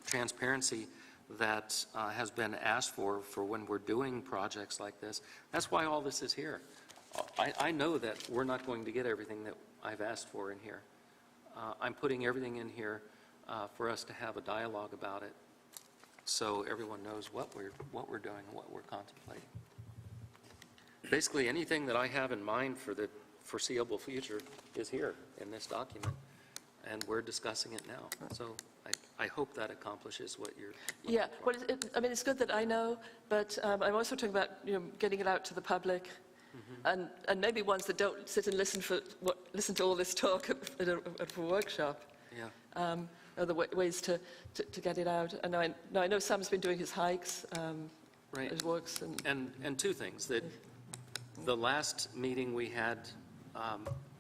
transparency that has been asked for when we're doing projects like this, that's why all this is here. I know that we're not going to get everything that I've asked for in here. I'm putting everything in here for us to have a dialogue about it, so everyone knows what we're doing and what we're contemplating. Basically, anything that I have in mind for the foreseeable future is here in this document, and we're discussing it now. So I hope that accomplishes what you're looking Yeah, for. well, I mean, it's good that I know, but I'm also talking about getting it out to the public, and maybe ones that don't sit and listen to all this talk at a workshop. Yeah. Other ways to get it out. And I know Sam's been doing his hikes, Right. his walks, And two things. That the last meeting we had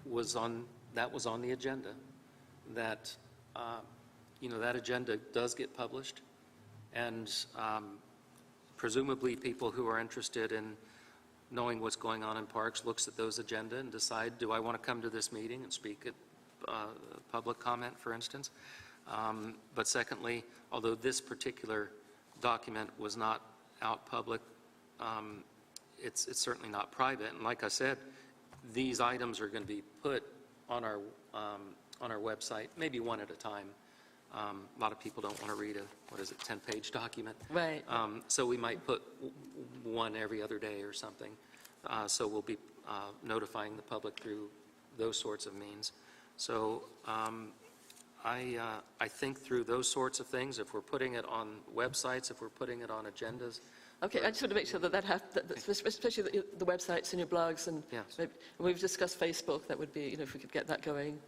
was on the agenda. That that agenda does get published, and presumably people who are interested in knowing what's going on in parks looks at those agenda and decide, do I want to come to this meeting and speak at public comment, for instance? But secondly, although this particular document was not out public, it's certainly not private. And like I said, these items are going to be put on our website, maybe one at a time. A lot of people don't want to read a 10-page document. Right. So we might put one every other day or something. So we'll be notifying the public through those sorts of means. So I think through those sorts of things, if we're putting it on websites, if we're putting it on agendas. Okay, I just want to make sure that especially the websites and your blogs, and Yes. maybe, we've discussed Facebook, that would be, if we could get that going.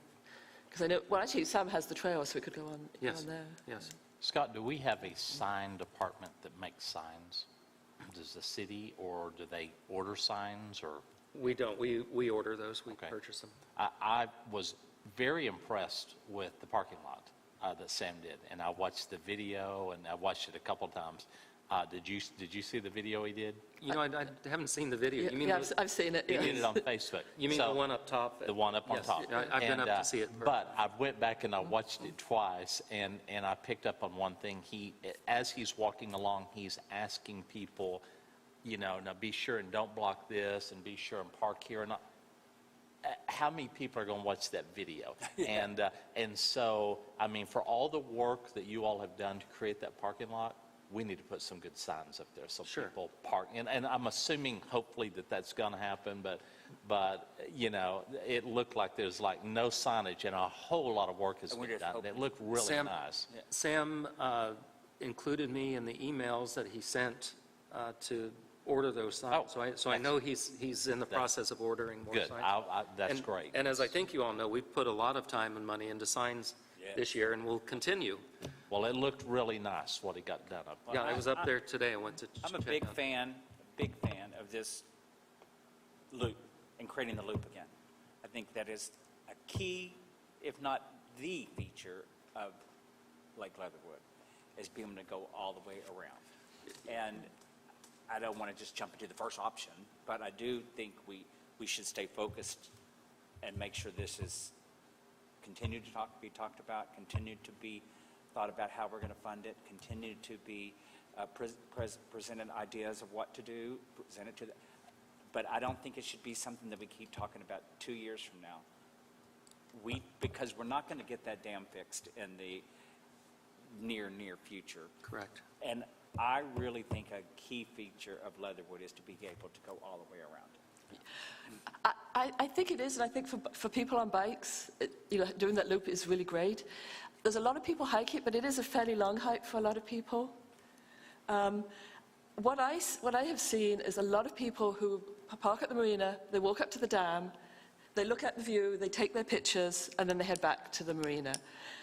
Because I know, well, actually, Sam has the trail, so we could go on, Yes. on there. Yes. Scott, do we have a sign department that makes signs? Does the city, or do they order signs, or? We don't. We order those. We Okay. purchase them. I was very impressed with the parking lot that Sam did, and I watched the video, and I watched it a couple of times. Did you see the video he did? You know, I haven't seen the video. You mean Yeah, the- I've seen it. He yeah. did it on Facebook. You mean So- the one up top? The one up on Yes, top. I've been And, up to see it. But I went back and I watched it twice, and I picked up on one thing. As he's walking along, he's asking people, you know, now be sure and don't block this, and be sure and park here. And how many people are going to watch that video? And so, I mean, for all the work that you all have done to create that parking lot, we need to put some good signs up there so Sure. people park. And I'm assuming, hopefully, that that's going to happen, but, you know, it looked like there's like no signage, and a whole lot of work has And we're been just done. hoping- It looked really Sam- nice. Sam included me in the emails that he sent to order those signs. Oh, So I know he's in the process of ordering more Good. signs. That's And- great. And as I think you all know, we've put a lot of time and money into signs this year, and we'll continue. Well, it looked really nice, what he got done up there. Yeah, I was up there today. I went to I'm a check big out. fan of this loop and creating the loop again. I think that is a key, if not the feature of Lake Leatherwood, is being able to go all the way around. And I don't want to just jump into the first option, but I do think we should stay focused and make sure this is continued to be talked about, continued to be thought about how we're going to fund it, continue to be presented ideas of what to do, presented to the, but I don't think it should be something that we keep talking about 2 years from now. Because we're not going to get that dam fixed in the near future. Correct. And I really think a key feature of Leatherwood is to be able to go all the way around. I think it is, and I think for people on bikes, you know, doing that loop is really great. There's a lot of people hike it, but it is a fairly long hike for a lot of people. What I have seen is a lot of people who park at the marina, they walk up to the dam, they look at the view, they take their pictures, and then they head back to the marina.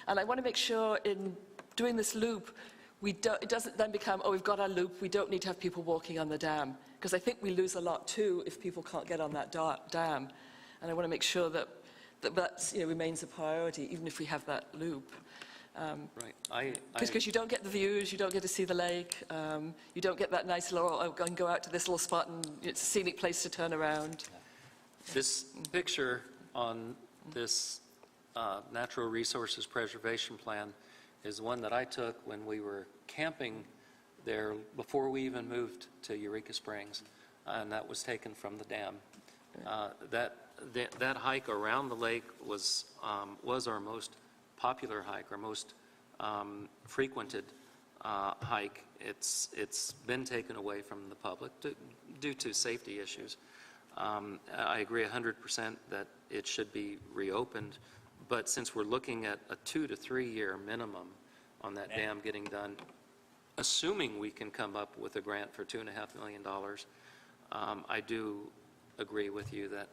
And I want to make sure in doing this loop, it doesn't then become, oh, we've got our loop, we don't need to have people walking on the dam. Because I think we lose a lot too if people can't get on that dam. And I want to make sure that you know, remains a priority, even if we have that loop. Right. Because you don't get the views, you don't get to see the lake, you don't get that nice little, oh, go and go out to this little spot and it's a scenic place to turn around. This picture on this Natural Resources Preservation Plan is one that I took when we were camping there before we even moved to Eureka Springs, and that was taken from the dam. That hike around the lake was our most popular hike, our most frequented hike. It's been taken away from the public due to safety issues. I agree 100% that it should be reopened, but since we're looking at a 2 to 3 year minimum on that dam getting done, assuming we can come up with a grant for $2.5 million, I do agree with you that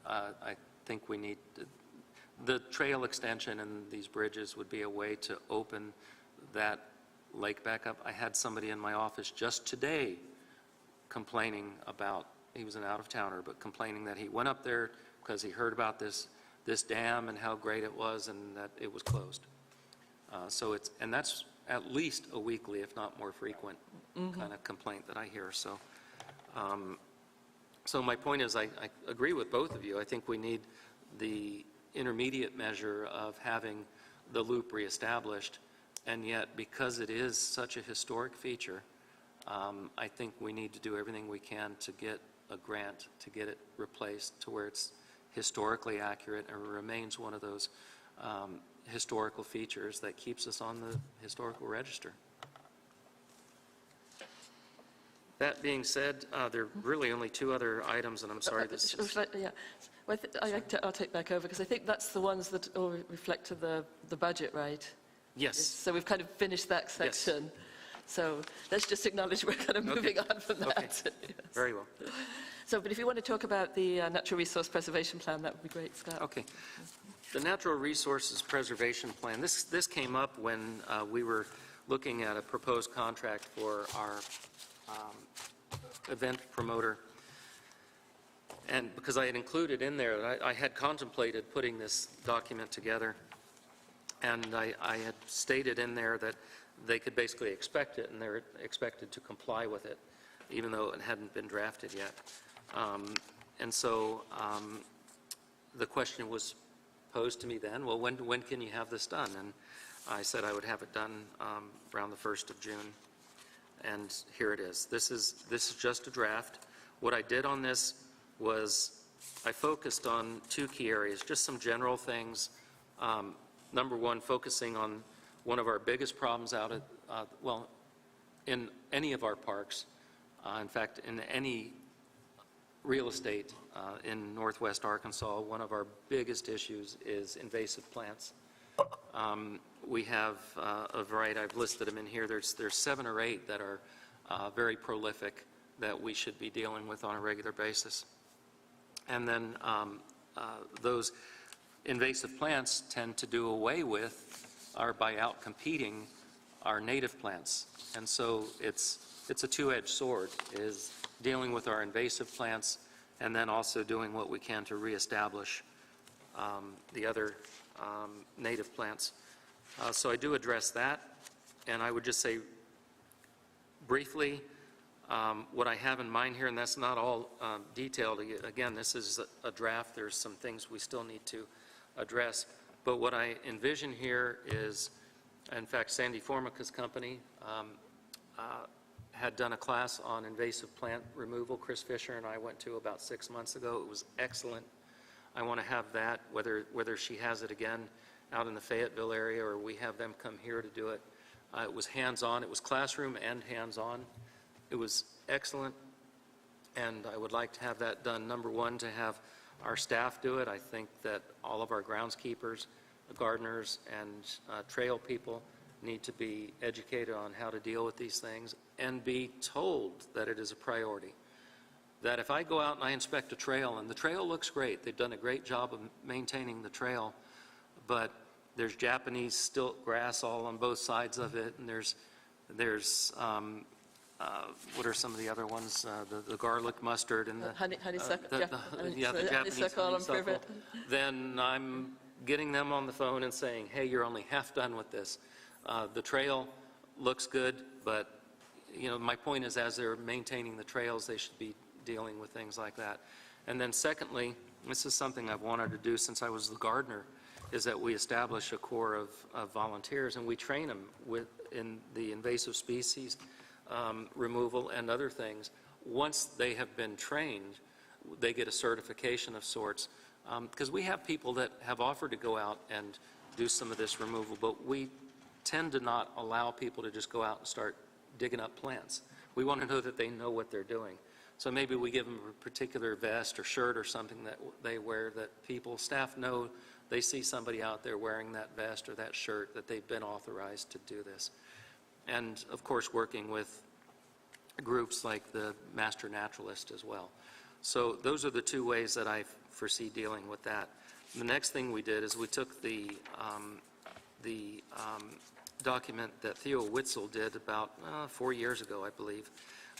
I think we need the trail extension and these bridges would be a way to open that lake back up. I had somebody in my office just today complaining about, he was an out-of-towner, but complaining that he went up there because he heard about this dam and how great it was and that it was closed. And that's at least a weekly, if not more frequent, kind of complaint that I hear. So my point is, I agree with both of you. I think we need the intermediate measure of having the loop reestablished, and yet because it is such a historic feature, I think we need to do everything we can to get a grant to get it replaced to where it's historically accurate and remains one of those historical features that keeps us on the historical register. That being said, there are really only 2 other items, and I'm sorry this is... Yeah. Well, I'll take back over, because I think that's the ones that all reflect to the budget, right? Yes. So we've kind of finished that section. So let's just acknowledge we're kind of moving on from that. Okay. Yes. Very well. So, but if you want to talk about the Natural Resource Preservation Plan, that would be great, Scott. Okay. The Natural Resources Preservation Plan, this came up when we were looking at a proposed contract for our event promoter. And because I had included in there, I had contemplated putting this document together, and I had stated in there that they could basically expect it, and they're expected to comply with it, even though it hadn't been drafted yet. And so the question was posed to me then, well, when can you have this done? And I said I would have it done around the 1st of June, and here it is. This is just a draft. What I did on this was I focused on 2 key areas, just some general things. Number one, focusing on one of our biggest problems out at, well, in any of our parks, in fact, in any real estate in northwest Arkansas, one of our biggest issues is invasive plants. We have a variety, I've listed them in here. There's 7 or 8 that are very prolific that we should be dealing with on a regular basis. And then those invasive plants tend to do away with or by outcompeting our native plants. And so it's a two-edged sword, is dealing with our invasive plants and then also doing what we can to reestablish the other native plants. So I do address that, and I would just say briefly what I have in mind here, and that's not all detailed. Again, this is a draft. There's some things we still need to address. But what I envision here is, in fact, Sandy Formica's company had done a class on invasive plant removal. Chris Fisher and I went to about 6 months ago. It was excellent. I want to have that, whether she has it again out in the Fayetteville area or we have them come here to do it. It was hands-on. It was classroom and hands-on. It was excellent, and I would like to have that done. Number one, to have our staff do it. I think that all of our groundskeepers, gardeners, and trail people need to be educated on how to deal with these things and be told that it is a priority. That if I go out and I inspect a trail, and the trail looks great, they've done a great job of maintaining the trail, but there's Japanese stilt grass all on both sides of it, and there's what are some of the other ones? The garlic mustard and the honeysuckle, the Japanese honeysuckle and honeysuckle. privet. Then I'm getting them on the phone and saying, hey, you're only half done with this. The trail looks good, but my point is, as they're maintaining the trails, they should be dealing with things like that. And then secondly, this is something I've wanted to do since I was the gardener, is that we establish a corps of volunteers, and we train them in the invasive species removal and other things. Once they have been trained, they get a certification of sorts. Because we have people that have offered to go out and do some of this removal, but we tend to not allow people to just go out and start digging up plants. We want to know that they know what they're doing. So maybe we give them a particular vest or shirt or something that they wear that staff know they see somebody out there wearing that vest or that shirt, that they've been authorized to do this. And of course, working with groups like the Master Naturalist as well. So those are the 2 ways that I foresee dealing with that. The next thing we did is we took the document that Theo Witzel did about 4 years ago, I believe,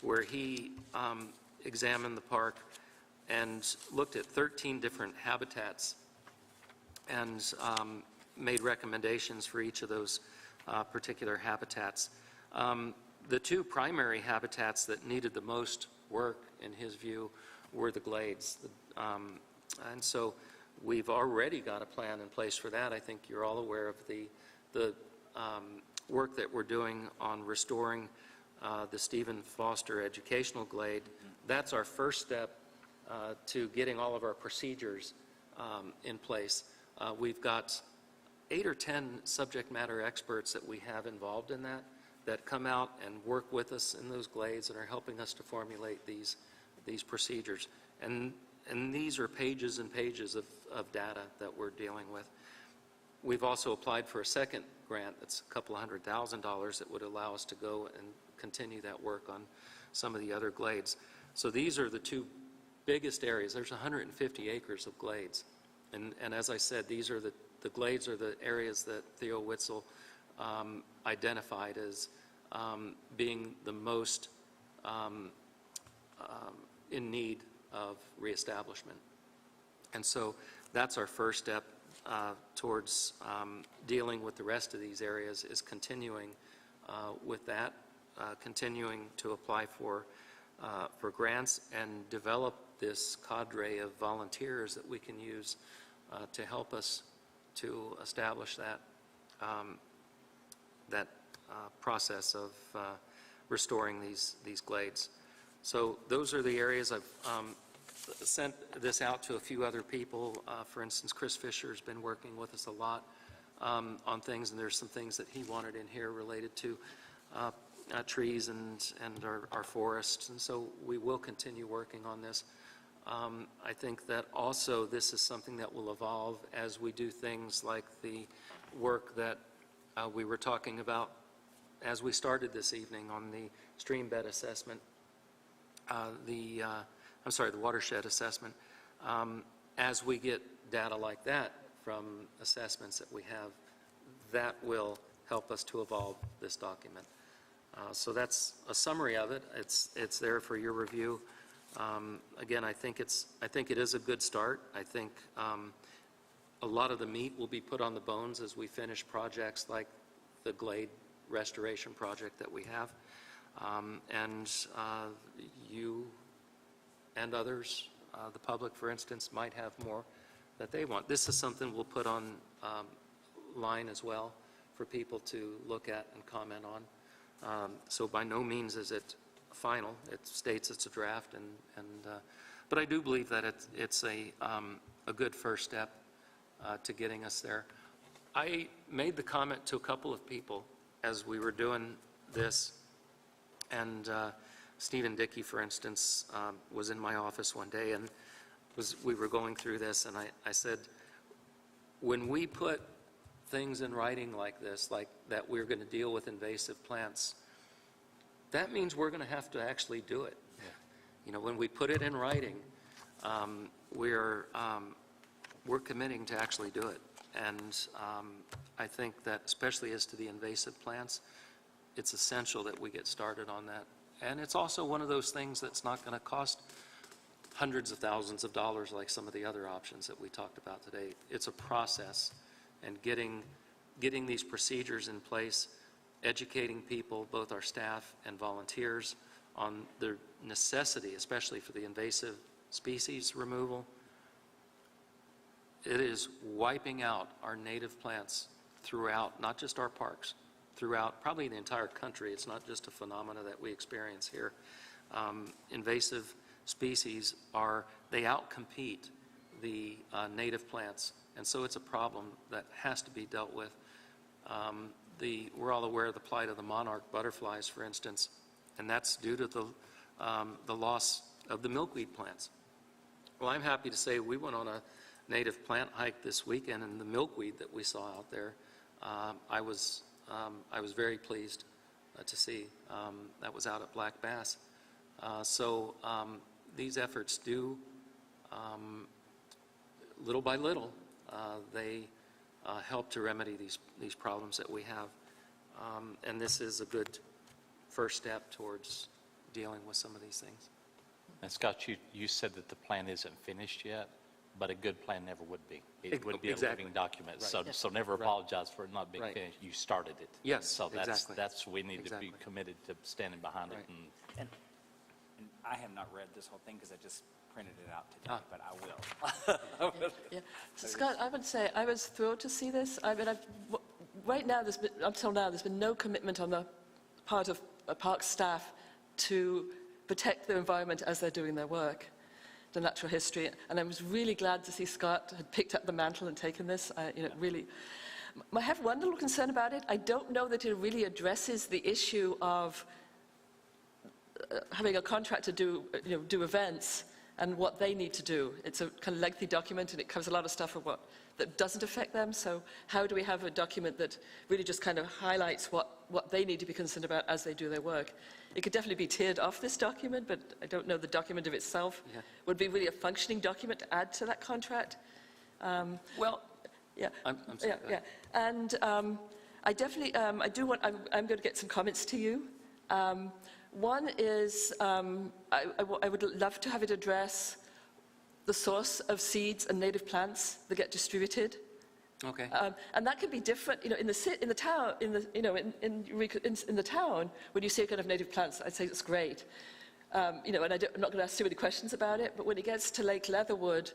where he examined the park and looked at 13 different habitats and made recommendations for each of those particular habitats. The 2 primary habitats that needed the most work, in his view, were the glades. And so we've already got a plan in place for that. I think you're all aware of the work that we're doing on restoring the Stephen Foster Educational Glade. That's our first step to getting all of our procedures in place. We've got 8 or 10 subject matter experts that we have involved in that come out and work with us in those glades and are helping us to formulate these procedures. And these are pages and pages of data that we're dealing with. We've also applied for a second grant that's a couple $100,000 that would allow us to go and continue that work on some of the other glades. So these are the 2 biggest areas. There's 150 acres of glades. And as I said, these are the glades are the areas that Theo Witzel identified as being the most in need of reestablishment. And so that's our first step towards dealing with the rest of these areas, is continuing with that, continuing to apply for grants and develop this cadre of volunteers that we can use to help us to establish that process of restoring these glades. So those are the areas. I've sent this out to a few other people. For instance, Chris Fisher has been working with us a lot on things, and there's some things that he wanted in here related to trees and our forests, and so we will continue working on this. I think that also this is something that will evolve as we do things like the work that we were talking about as we started this evening on the stream bed assessment, the watershed assessment. As we get data like that from assessments that we have, that will help us to evolve this document. So that's a summary of it. It's there for your review. Again, I think it is a good start. I think a lot of the meat will be put on the bones as we finish projects like the glade restoration project that we have. And you and others, the public, for instance, might have more that they want. This is something we'll put on line as well for people to look at and comment on. So by no means is it final. It states it's a draft, but I do believe that it's a good first step to getting us there. I made the comment to a couple of people as we were doing this, and Stephen Dickey, for instance, was in my office one day, and we were going through this, and I said, when we put things in writing like this, like that we're going to deal with invasive plants, that means we're going to have to actually do it. Yeah. You know, when we put it in writing, we're committing to actually do it. And I think that, especially as to the invasive plants, it's essential that we get started on that. And it's also one of those things that's not going to cost hundreds of thousands of dollars like some of the other options that we talked about today. It's a process, and getting these procedures in place, educating people, both our staff and volunteers, on the necessity, especially for the invasive species removal. It is wiping out our native plants throughout, not just our parks, throughout probably the entire country. It's not just a phenomena that we experience here. Invasive species they outcompete the native plants, and so it's a problem that has to be dealt with. We're all aware of the plight of the monarch butterflies, for instance, and that's due to the loss of the milkweed plants. Well, I'm happy to say we went on a native plant hike this weekend, and the milkweed that we saw out there, I was very pleased to see. That was out at Black Bass. So these efforts do, little by little, they help to remedy these problems that we have. And this is a good first step towards dealing with some of these things. And Scott, you said that the plan isn't finished yet, but a good plan never would be. It would be a living document. Right. So never apologize for it not being finished. You started it. Yes, so exactly. We need to be committed to standing behind it. And I have not read this whole thing because I just printed it out today, but I will. Yeah. So Scott, I would say I was thrilled to see this. I mean, right now, until now, there's been no commitment on the part of park staff to protect the environment as they're doing their work, the natural history. And I was really glad to see Scott had picked up the mantle and taken this. Really, I have one little concern about it. I don't know that it really addresses the issue of having a contractor do events and what they need to do. It's a kind of lengthy document, and it covers a lot of stuff that doesn't affect them. So how do we have a document that really just kind of highlights what they need to be concerned about as they do their work? It could definitely be tiered off this document, but I don't know the document of itself would be really a functioning document to add to that contract. Well, yeah, I'm sorry. yeah. And I definitely, I'm going to get some comments to you. One is I would love to have it address the source of seeds and native plants that get distributed Okay. And that can be different, in the town, in the town, when you see kind of native plants, I'd say it's great. And I'm not going to ask too many questions about it, but when it gets to Lake Leatherwood,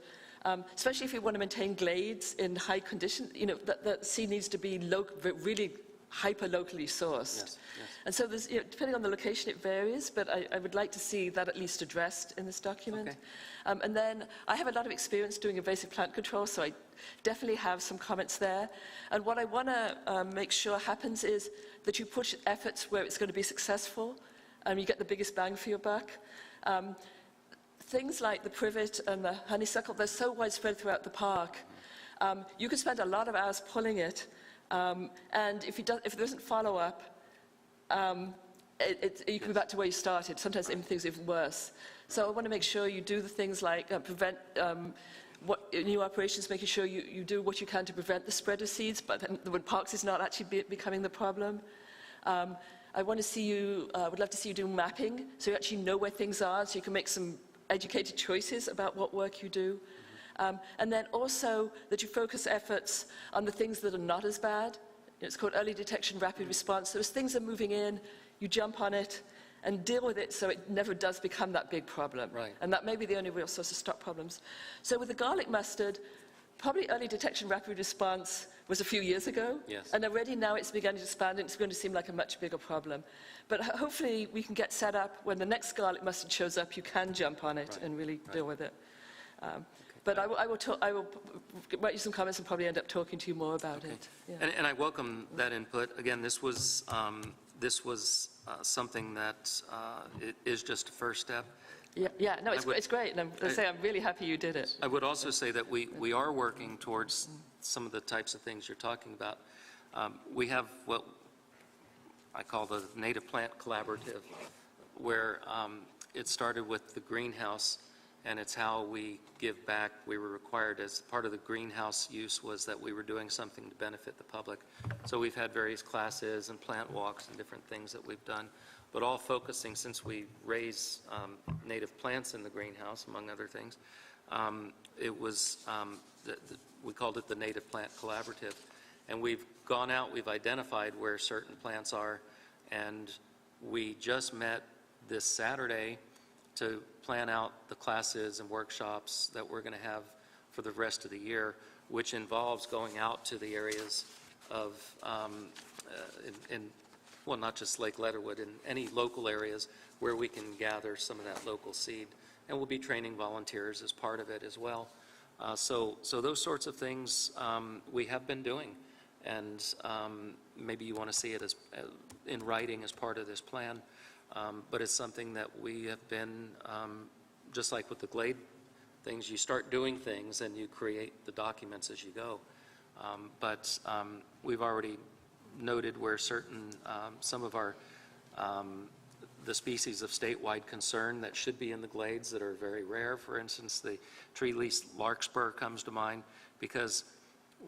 especially if you want to maintain glades in high condition, that seed needs to be really hyper-locally sourced. Yes, yes. And so there's, depending on the location, it varies, but I would like to see that at least addressed in this document. Okay. And then I have a lot of experience doing invasive plant control, so I definitely have some comments there. And what I want to make sure happens is that you push efforts where it's going to be successful, and you get the biggest bang for your buck. Things like the privet and the honeysuckle, they're so widespread throughout the park. You can spend a lot of hours pulling it, and if there isn't follow-up, you can be back to where you started. Sometimes things are even worse. So I want to make sure you do the things like prevent new operations, making sure you do what you can to prevent the spread of seeds, but then when parks is not actually becoming the problem. I want to see you, would love to see you do mapping, so you actually know where things are, so you can make some educated choices about what work you do. And then also that you focus efforts on the things that are not as bad. It's called early detection, rapid response. So as things are moving in, you jump on it and deal with it so it never does become that big problem. Right. And that may be the only real source of stop problems. So with the garlic mustard, probably early detection, rapid response was a few years ago. Yes. And already now it's beginning to expand and it's going to seem like a much bigger problem. But hopefully we can get set up when the next garlic mustard shows up, you can jump on it and really deal with it. But I will write you some comments and probably end up talking to you more about it. Yeah. And I welcome that input. Again, this was something that is just a first step. Yeah, no, it's great, and I'm really happy you did it. I would also say that we are working towards some of the types of things you're talking about. We have what I call the Native Plant Collaborative, where it started with the greenhouse, and it's how we give back. We were required, as part of the greenhouse use, was that we were doing something to benefit the public. So we've had various classes and plant walks and different things that we've done, but all focusing, since we raise native plants in the greenhouse, among other things, it was, we called it the Native Plant Collaborative. And we've gone out, we've identified where certain plants are, and we just met this Saturday to plan out the classes and workshops that we're going to have for the rest of the year, which involves going out to the areas of, well, not just Lake Leatherwood, in any local areas where we can gather some of that local seed. And we'll be training volunteers as part of it as well. So those sorts of things we have been doing. And maybe you want to see it as in writing as part of this plan. But it's something that we have been, just like with the Glade things, you start doing things and you create the documents as you go. But we've already noted where certain, some of our, the species of statewide concern that should be in the glades that are very rare. For instance, the tree-leaf larkspur comes to mind, because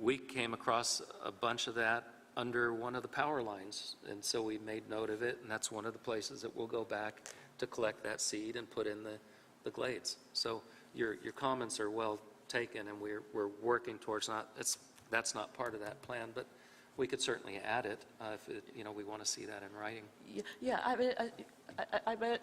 we came across a bunch of that under one of the power lines, and so we made note of it, and that's one of the places that we'll go back to collect that seed and put in the glades. So your comments are well taken, and we're working towards that's not part of that plan, but we could certainly add it if we want to see that in writing. Yeah, I mean,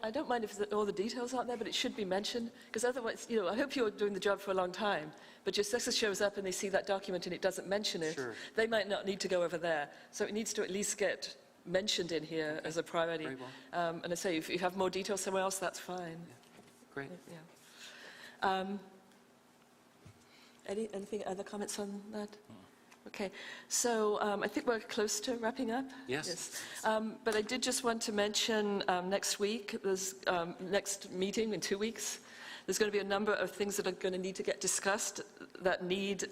I don't mind if all the details aren't there, but it should be mentioned, because otherwise, I hope you're doing the job for a long time, but your successor shows up and they see that document and it doesn't mention it. Sure. They might not need to go over there. So it needs to at least get mentioned in here as a priority. Very well. And I say, if you have more details somewhere else, that's fine. Great. Yeah. Anything, other comments on that? Okay, so I think we're close to wrapping up. Yes. But I did just want to mention next week, there's next meeting in 2 weeks, there's going to be a number of things that are going to need to get discussed that need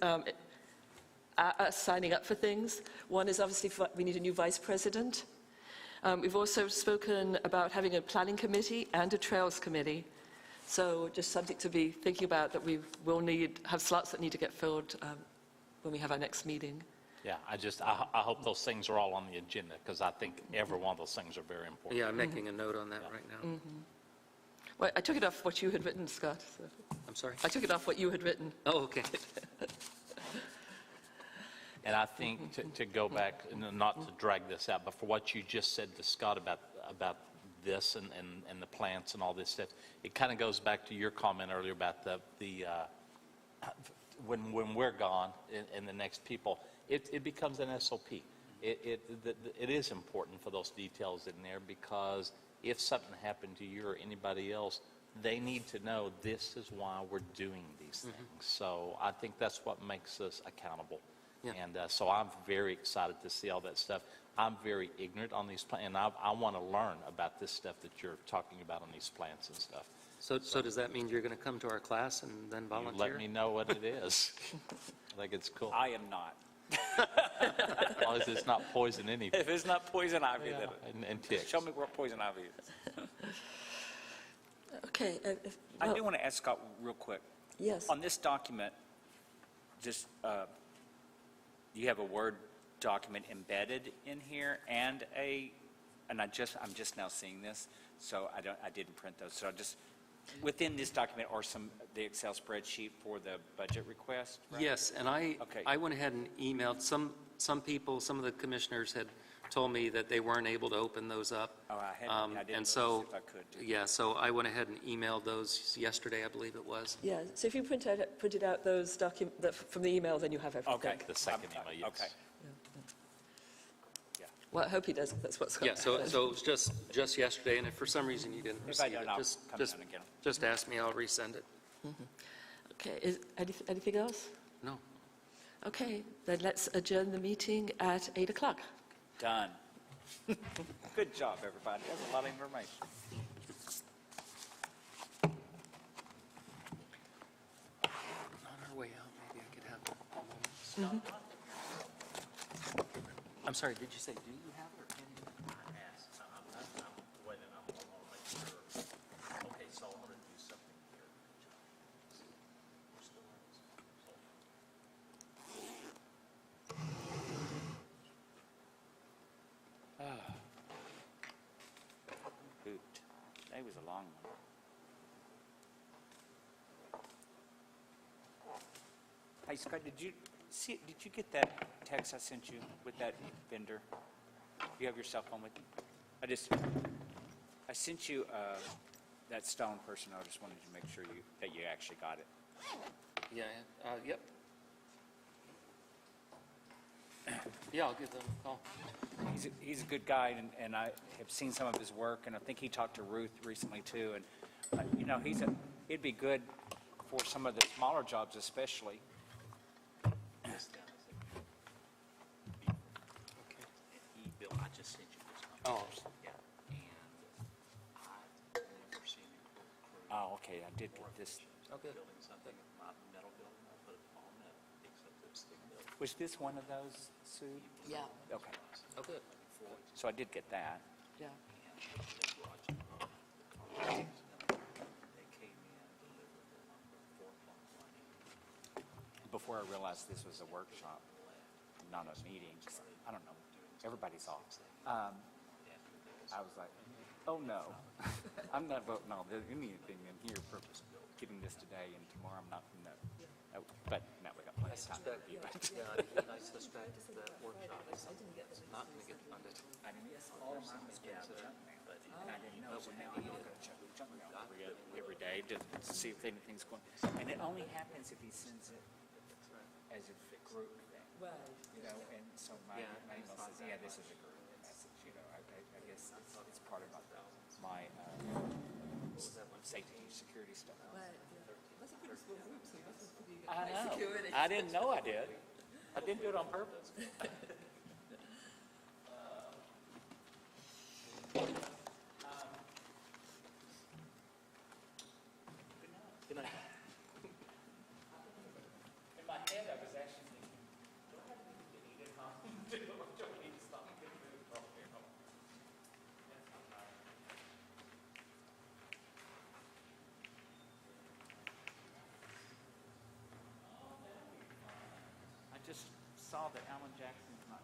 us signing up for things. One is obviously we need a new vice president. We've also spoken about having a planning committee and a trails committee. So just something to be thinking about, that we will have slots that need to get filled when we have our next meeting. Yeah, I hope those things are all on the agenda, because I think every one of those things are very important. Yeah, I'm making a note on that right now. Well, I took it off what you had written, Scott. So. I'm sorry? I took it off what you had written. Oh, okay. And I think to go back, and not to drag this out, but for what you just said to Scott about this and the plants and all this stuff, it kind of goes back to your comment earlier about when we're gone and the next people, it becomes an SOP. It is important for those details in there, because if something happened to you or anybody else, they need to know this is why we're doing these things. So I think that's what makes us accountable. Yeah. And so I'm very excited to see all that stuff. I'm very ignorant on these plants, and I want to learn about this stuff that you're talking about on these plants and stuff. So does that mean you're going to come to our class and then You volunteer? let me know what it is. I think it's cool. I am not. As long as it's not poison anything. If it's not poison ivy, then And ticks. show me what poison ivy is. Okay. I do want to ask Scott real quick. Yes. On this document, just, you have a Word document embedded in here and I'm just now seeing this, so I didn't print those. So within this document are the Excel spreadsheet for the budget request, right? Yes, and Okay. I went ahead and emailed, some people, some of the commissioners had told me that they weren't able to open those up. Oh, I didn't And notice so, if I could, too. yeah, so I went ahead and emailed those yesterday, I believe it was. Yeah, so if you printed out those documents from the email, then you have everything. Okay. The second email, yes. Okay. Yeah. Well, I hope he does. That's what's going Yeah, so it was just yesterday, and if for some reason you didn't If I receive don't, it, I'll just, come just, down again. just ask me, I'll resend it. Okay, anything else? No. Okay, then let's adjourn the meeting at 8 o'clock. Done. Good job, everybody. That's a lot of information. On our way out, maybe I could have a moment. I'm sorry, did you say, do you have it or can you? Okay, so I'm going to do something here. Hoot. Today was a long one. Hey, Scott, did you get that text I sent you with that vendor? Do you have your cell phone with you? I sent you that stone person. I just wanted to make sure that you actually got it. Yeah, yep. Yeah, I'll give them a call. He's a good guy, and I have seen some of his work, and I think he talked to Ruth recently too. And it'd be good for some of the smaller jobs, especially. Bill, I just sent you this one. Oh, Yeah, and I've never seen a crew Oh, okay, I did get this. okay. building something, my metal building, I put it all metal, except it's stick built. Was this one of those, Sue? Yeah, Okay, Oh, good. so I did get that. yeah. And this garage, they came in, delivered the lumber, 4 o'clock Friday. Before I realized this was a workshop, not a meeting, 'cause I don't know, everybody's off. I was like, oh no, I'm not voting on anything in here for getting this today, and tomorrow I'm not, no. But now we got plenty of time to review it. I suspect that workshop is not going to get funded. All of mine was junk mail, and I didn't know, so now I'm going to check junk mail every day to see if anything's going. And it only happens if he sends it as a group thing. You know, and so my email says, yeah, this is a group message, you know, I guess it's part of my safety, security stuff. I know. I didn't know I did. I didn't do it on purpose. Good night. In my head, I was actually thinking, do I have anything to eat at home? Do I need to stop and get food from here? I just saw that Alan Jackson's not